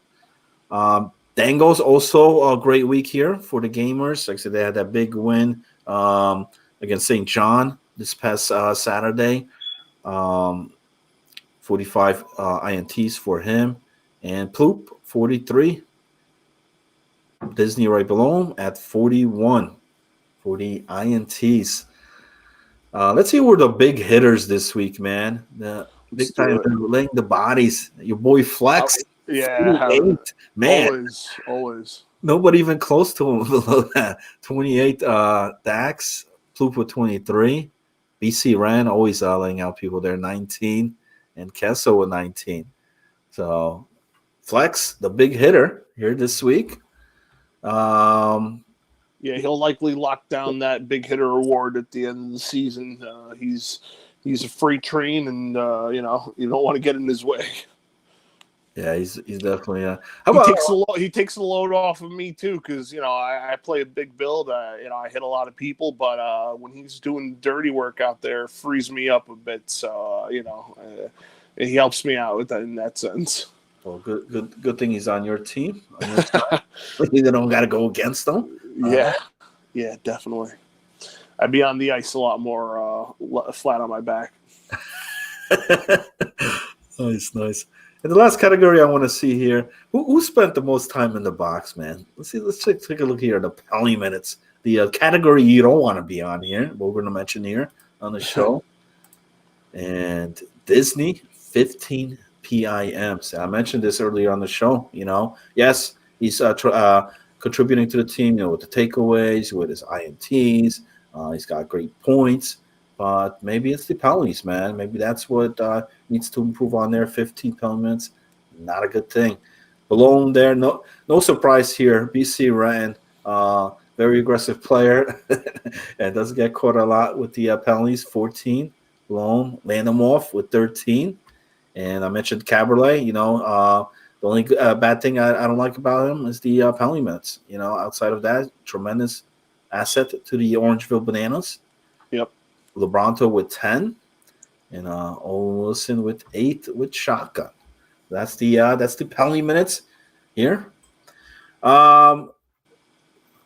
Dangos also a great week here for the Gamers. Like I said, they had that big win against St. John this past Saturday. 45 INTs for him. And Ploop, 43. Disney right below him at 41 for the INTs. Let's see who were the big hitters this week, man. The big time laying the bodies. Your boy Flex. Yeah, man. Always. Nobody even close to him below that. 28 Dax, Ploop with 23. BC Ran always laying out people there, 19. And Kessel with 19. So Flex, the big hitter here this week. Yeah, he'll likely lock down that big hitter award at the end of the season. He's a freight train, and you don't want to get in his way. Yeah, he's definitely. He takes the load off of me too, because I play a big build. I hit a lot of people, but when he's doing dirty work out there, frees me up a bit. So he helps me out with that in that sense. Well, good thing he's on your team. On your side. You don't got to go against him. Yeah, definitely. I'd be on the ice a lot more flat on my back. Nice. And the last category I want to see here, who spent the most time in the box, man? Let's see. Let's take a look here at the penalty minutes. The category you don't want to be on here, what we're going to mention here on the show. And Disney, 15 PIMs. I mentioned this earlier on the show. Yes, he's contributing to the team, with the takeaways, with his INTs. He's got great points. But maybe it's the penalties, man. Maybe that's what needs to improve on there. 15 penalty minutes, not a good thing. Below him there, no surprise here. BC Ran, very aggressive player, and doesn't get caught a lot with the penalties. 14. Below him, Landamoff with 13. And I mentioned Caberlet. The only bad thing I don't like about him is the penalty minutes. Outside of that, tremendous asset to the Orangeville Bananas. Yep. LeBronto with 10, and Owen Wilson with 8 with shotgun. That's the penalty minutes here. What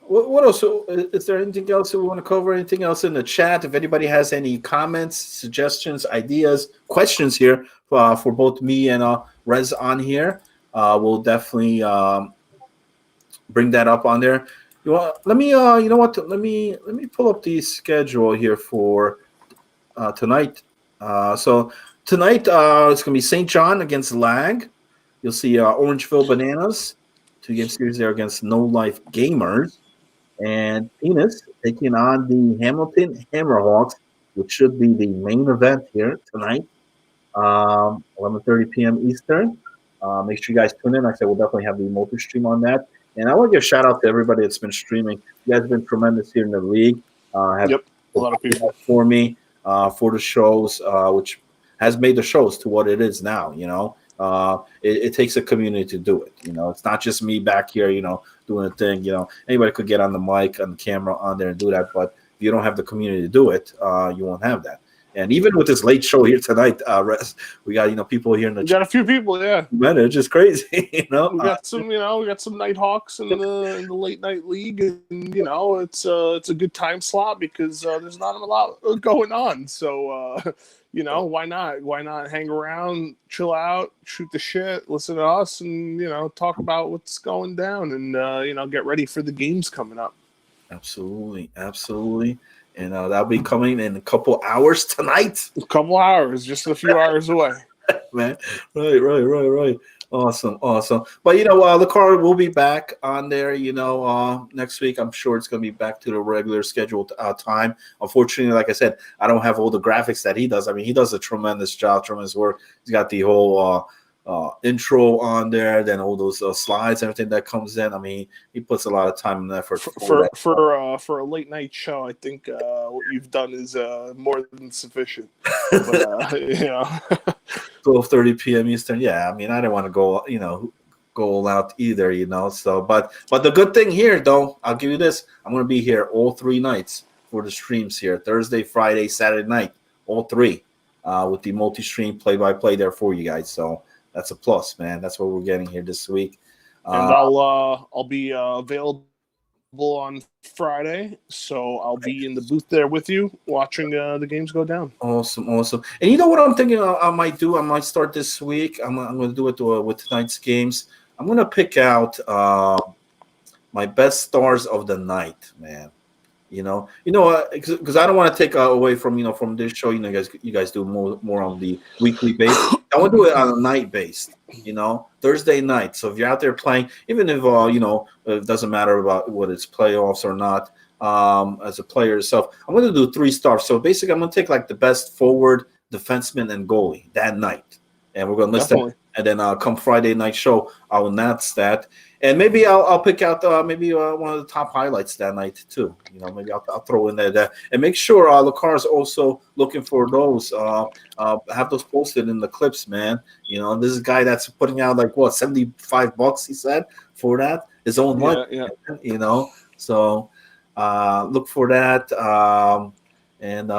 else? Is there anything else that we want to cover? Anything else in the chat? If anybody has any comments, suggestions, ideas, questions here for both me and Rez on here, we'll definitely bring that up on there. Let me let me pull up the schedule here for tonight. So tonight it's gonna be St. John against Lag. You'll see Orangeville Bananas, 2-game series there against No Life Gamers, and Penis taking on the Hamilton Hammerhawks, which should be the main event here tonight, 11:30 p.m. Eastern. Make sure you guys tune in. Like I said, we'll definitely have the multi-stream on that. And I want to give a shout out to everybody that's been streaming. You guys have been tremendous here in the league. A lot of people for me for the shows, which has made the shows to what it is now. It takes a community to do it. It's not just me back here, doing a thing. Anybody could get on the mic, on the camera, on there and do that. But if you don't have the community to do it, you won't have that. And even with this late show here tonight, we got people here in the. We got a few people, yeah. Man, it's just crazy, We got some, we got some Nighthawks in the late night league, and it's a good time slot because there's not a lot going on. So why not? Why not hang around, chill out, shoot the shit, listen to us, and talk about what's going down, and get ready for the games coming up. Absolutely. And that'll be coming in a couple hours tonight. A couple hours, just a few hours away. Man, right. Awesome. But the card will be back on there. Next week. I'm sure it's going to be back to the regular scheduled time. Unfortunately, like I said, I don't have all the graphics that he does. I mean, he does a tremendous job, tremendous work. He's got the whole intro on there, then all those slides, everything that comes in. I mean, he puts a lot of time and effort for a late night show. I think what you've done is more than sufficient. But, 12:30 p.m. Eastern. Yeah, I mean, I didn't want to go all out either. So, but the good thing here, though, I'll give you this: I'm going to be here all 3 nights for the streams here: Thursday, Friday, Saturday night, all 3, with the multi-stream play-by-play there for you guys. So. That's a plus, man. That's what we're getting here this week. And I'll be available on Friday, so I'll be in the booth there with you, watching the games go down. Awesome. And you know what I'm thinking I might do? I might start this week. I'm going to do it with tonight's games. I'm going to pick out my best stars of the night, man. Because I don't want to take away from from this show. You guys do more on the weekly basis. I want to do it on a night based. Thursday night. So if you're out there playing, even if it doesn't matter about whether it's playoffs or not, as a player yourself, I'm going to do 3 stars. So basically, I'm going to take like the best forward, defenseman, and goalie that night, and we're going to list that. And then come Friday night show, I'll announce that. And maybe I'll pick out maybe one of the top highlights that night too. Maybe I'll throw in there. And make sure Lacar is also looking for those. Have those posted in the clips, man. This is a guy that's putting out like what $75 he said for that, his own money. Yeah. So look for that. And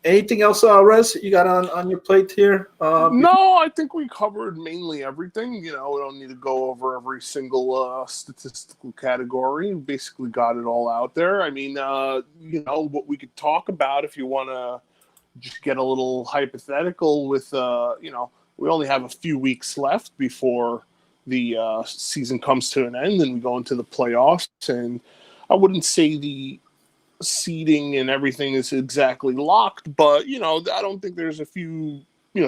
anything else, Rez, you got on your plate here? No, I think we covered mainly everything. We don't need to go over every single statistical category. We basically got it all out there. I mean, what we could talk about if you want to just get a little hypothetical with, we only have a few weeks left before the season comes to an end and we go into the playoffs. And I wouldn't say the seeding and everything is exactly locked, but I don't think there's a few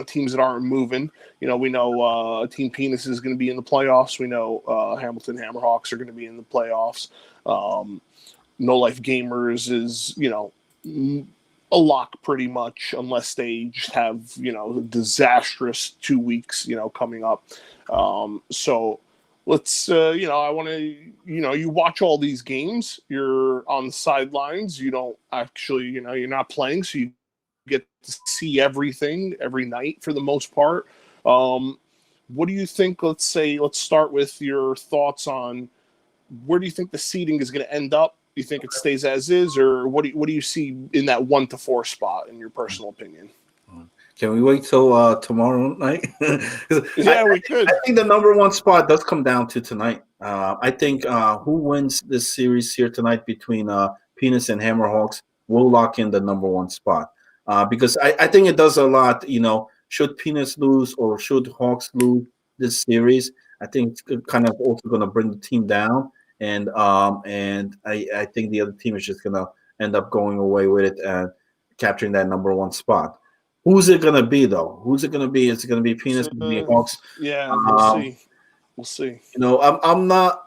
teams that aren't moving. We know Team Penis is going to be in the playoffs. We know Hamilton Hammerhawks are going to be in the playoffs. No Life Gamers is a lock pretty much, unless they just have disastrous 2 weeks coming up. So let's I want to you watch all these games. You're on the sidelines. You don't actually you're not playing, so you get to see everything every night for the most part. What do you think? Let's start with your thoughts on where do you think the seeding is going to end up? Do you think it stays as is, or what do you see in that 1 to 4 spot in your personal opinion? Can we wait till tomorrow night? We could. I think the number 1 spot does come down to tonight. I think who wins this series here tonight between Penis and Hammerhawks will lock in the number 1 spot. Because I think it does a lot. Should Penis lose or should Hawks lose this series, I think it's kind of also going to bring the team down. And I think the other team is just going to end up going away with it and capturing that number 1 spot. Who's it gonna be though? Who's it gonna be? Is it gonna be Penis? Gonna be Hawks? Yeah, we'll see. We'll see. I'm not.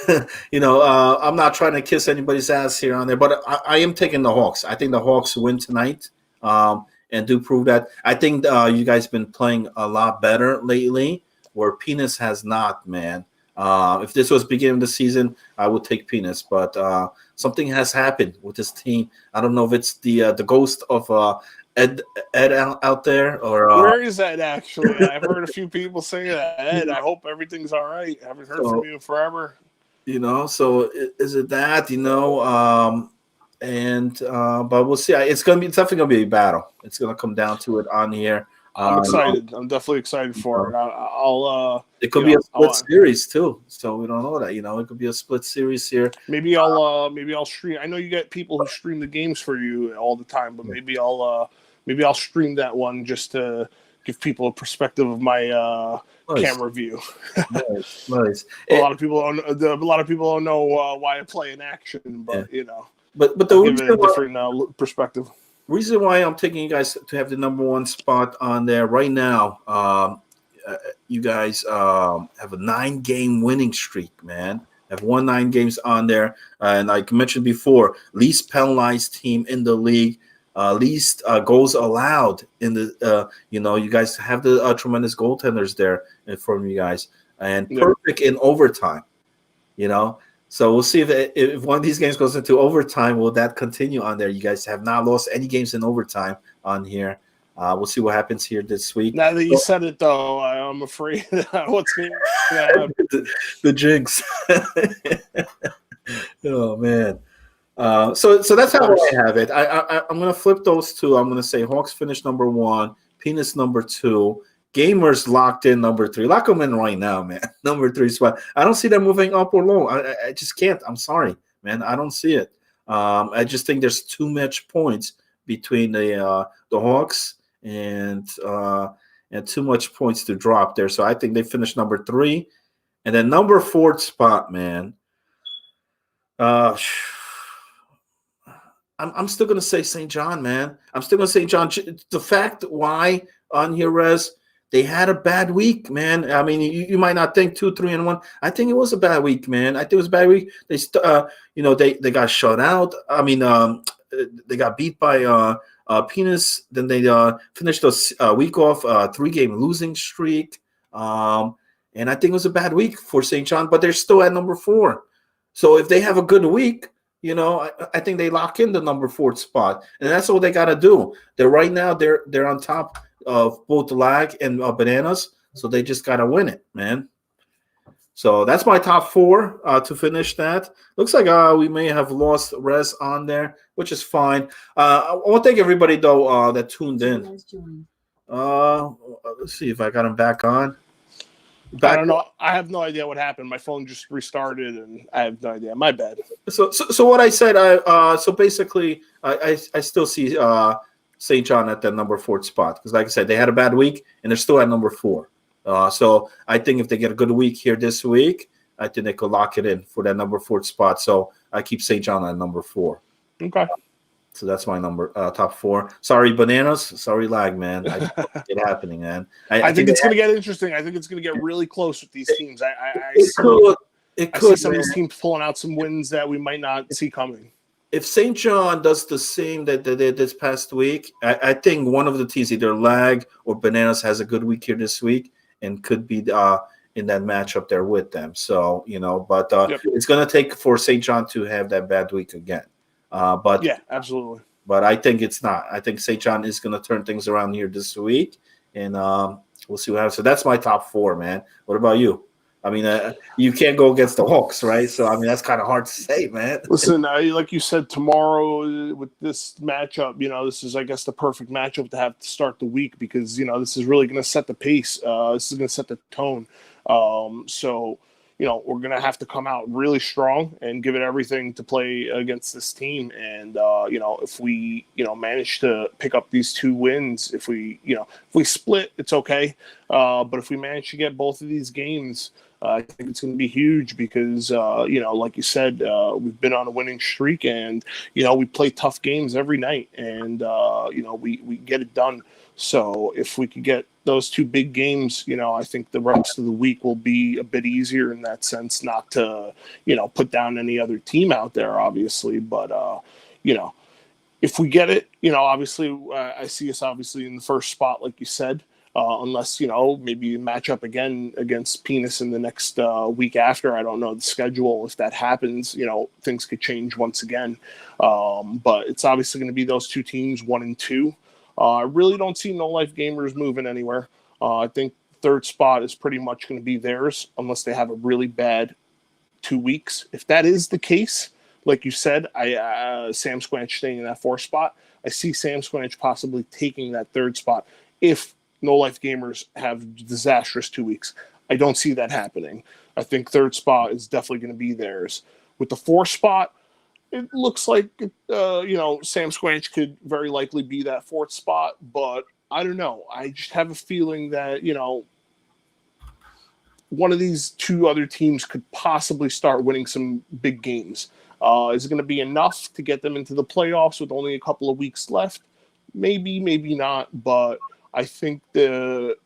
I'm not trying to kiss anybody's ass here on there, but I am taking the Hawks. I think the Hawks win tonight, and do prove that. I think you guys been playing a lot better lately, where Penis has not, man. If this was beginning of the season, I would take Penis, but something has happened with this team. I don't know if it's the ghost of Ed out there, or where is Ed actually? I've heard a few people say that. Ed, I hope everything's all right. I haven't heard from you forever. So is it that? But we'll see. It's definitely gonna be a battle. It's gonna come down to it on here. I'm excited. I'm definitely excited for it. I'll it could be a split series too, so we don't know that. It could be a split series here. Maybe I'll stream. I know you get people who stream the games for you all the time, but maybe I'll stream that one just to give people a perspective of my camera view. Nice. A lot of people don't know why I play in action, but but the give it a different perspective. Reason why I'm taking you guys to have the number 1 spot on there right now, you guys have a 9-game winning streak, man. Have won 9 games on there, and like I mentioned before, least penalized team in the league, least goals allowed in the. You guys have the tremendous goaltenders there in front of you guys, and perfect in overtime. So we'll see if one of these games goes into overtime. Will that continue on there? You guys have not lost any games in overtime on here. We'll see what happens here this week. Now that you said it, though, I'm afraid what's going to happen. The jinx. Oh man. So that's how I have it. I'm going to flip those two. I'm going to say Hawks finish number 1, Penis number 2. Gamers locked in number 3. Lock them in right now, man. Number 3 spot. I don't see them moving up or low. I just can't. I'm sorry, man. I don't see it. I just think there's too much points between the Hawks and too much points to drop there. So I think they finish number 3, and then number 4 spot, man. I'm still gonna say St. John, man. I'm still gonna say John. The fact why on here, Rez. They had a bad week, man. I mean, you might not think 2-3-1. I think it was a bad week, man. I think it was a bad week. They got shut out. I mean, they got beat by Penis. Then they finished a week off, 3-game losing streak. And I think it was a bad week for St. John, but they're still at number 4. So if they have a good week, I think they lock in the number 4 spot, and that's all they got to do. Right now they're on top of both Lag and Bananas, so they just got to win it, man. So that's my top 4 to finish that. Looks like we may have lost Rez on there, which is fine. I want to thank everybody, though, that tuned in. Let's see if I got him back on. I don't know. I have no idea what happened. My phone just restarted, and I have no idea. My bad. So what I said, so basically, I still see St. John at that number 4 spot because, like I said, they had a bad week and they're still at number 4. So I think if they get a good week here this week, I think they could lock it in for that number 4 spot. So I keep St. John at number 4. Okay. So that's my top 4. Sorry, Bananas. Sorry, Lag, man. I it happening, man. I think it's going to get interesting. I think it's going to get really close with these teams. I see some of these teams pulling out some wins that we might not see coming. If St. John does the same that they did this past week, I think one of the teams, either Lag or Bananas, has a good week here this week and could be in that matchup there with them. So, but it's going to take for St. John to have that bad week again. But yeah, absolutely. But I think it's not. I think St. John is going to turn things around here this week, and we'll see what happens. So that's my top 4, man. What about you? I mean, you can't go against the Hawks, right? So, I mean, that's kind of hard to say, man. Listen, like you said, tomorrow with this matchup, this is, I guess, the perfect matchup to have to start the week because, this is really going to set the pace. This is going to set the tone. So, we're going to have to come out really strong and give it everything to play against this team. And, if we, manage to pick up these 2 wins, if we split, it's okay. But if we manage to get both of these games, I think it's going to be huge because, like you said, we've been on a winning streak and, we play tough games every night and, we get it done. So if we could get those 2 big games, I think the rest of the week will be a bit easier in that sense, not to, put down any other team out there, obviously. But, if we get it, obviously I see us obviously in the first spot, like you said. Unless, maybe match up again against Penis in the next week after. I don't know the schedule. If that happens, things could change once again. But it's obviously going to be those 2 teams, 1 and 2. I really don't see No Life Gamers moving anywhere. I think 3rd spot is pretty much going to be theirs unless they have a really bad 2 weeks. If that is the case, like you said, Sam Squanch staying in that 4th spot. I see Sam Squanch possibly taking that 3rd spot if No Life Gamers have disastrous 2 weeks. I don't see that happening. I think 3rd spot is definitely going to be theirs. With the 4th spot, it looks like, Sam Squanch could very likely be that 4th spot, but I don't know. I just have a feeling that, one of these 2 other teams could possibly start winning some big games. Is it going to be enough to get them into the playoffs with only a couple of weeks left? Maybe, maybe not, but I think that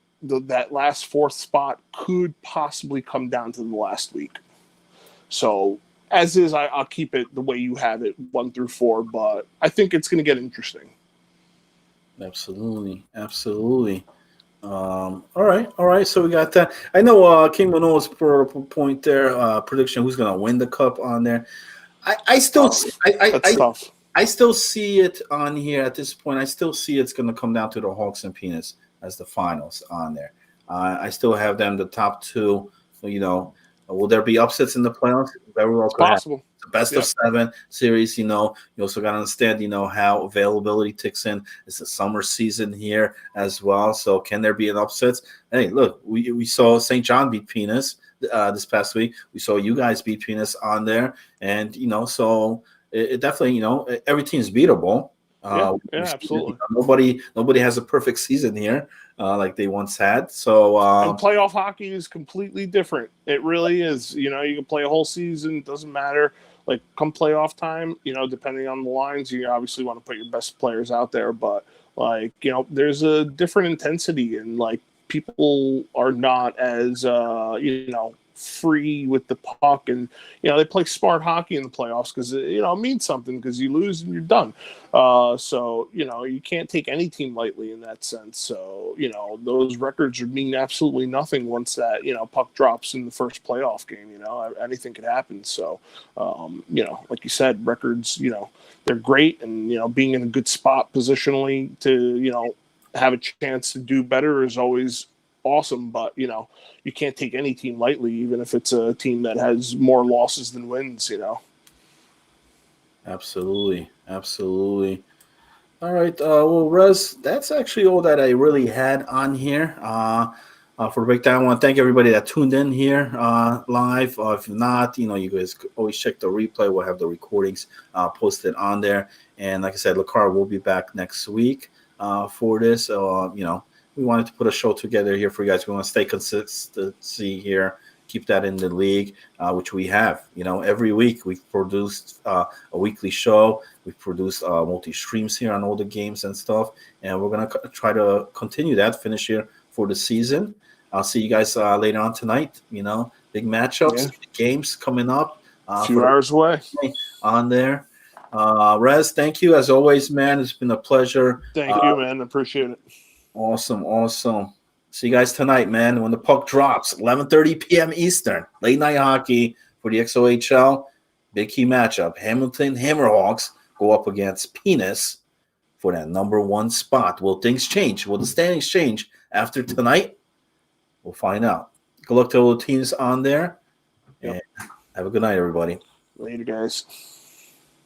last 4th spot could possibly come down to the last week. So, as is, I'll keep it the way you have it, 1 through 4, but I think it's going to get interesting. Absolutely. All right. So we got that. I know King Manoa's point there, prediction who's going to win the cup on there. That's tough. I still see it on here at this point. I still see it's going to come down to the Hawks and Penis as the finals on there. I still have them the top 2. So, will there be upsets in the playoffs? Very well, possible. The best of 7 series. You also got to understand, how availability ticks in. It's the summer season here as well. So can there be an upsets? Hey, look, we saw St. John beat Penis this past week. We saw you guys beat Penis on there, and so it definitely, every team's beatable. Absolutely. Nobody has a perfect season here like they once had. So and playoff hockey is completely different. It really is. You can play a whole season. Doesn't matter. Like come playoff time, depending on the lines, you obviously want to put your best players out there. But there's a different intensity, and like people are not as free with the puck, and they play smart hockey in the playoffs because it means something because you lose and you're done. So you can't take any team lightly in that sense. So those records mean absolutely nothing once that puck drops in the first playoff game. Anything could happen. So like you said, records they're great, and being in a good spot positionally to have a chance to do better is always awesome, but you can't take any team lightly, even if it's a team that has more losses than wins. Absolutely. All right, well, Rez, that's actually all that I really had on here for the breakdown. I want to thank everybody that tuned in here live. If not, you guys could always check the replay. We'll have the recordings posted on there, and like I said, Lakar will be back next week. for this. So, we wanted to put a show together here for you guys. We want to stay consistency here, keep that in the league, which we have. Every week we've produced a weekly show. We've produced multi streams here on all the games and stuff, and we're gonna try to continue that. Finish here for the season. I'll see you guys later on tonight. Big matchups, games coming up. A few hours away on there. Rez, thank you as always, man. It's been a pleasure. Thank you, man. Appreciate it. Awesome. See you guys tonight, man. When the puck drops, 11:30 p.m. Eastern, late night hockey for the XOHL. Big key matchup. Hamilton Hammerhawks go up against Penis for that number 1 spot. Will things change? Will the standings change after tonight? We'll find out. Good luck to all the teams on there. And have a good night, everybody. Later, guys.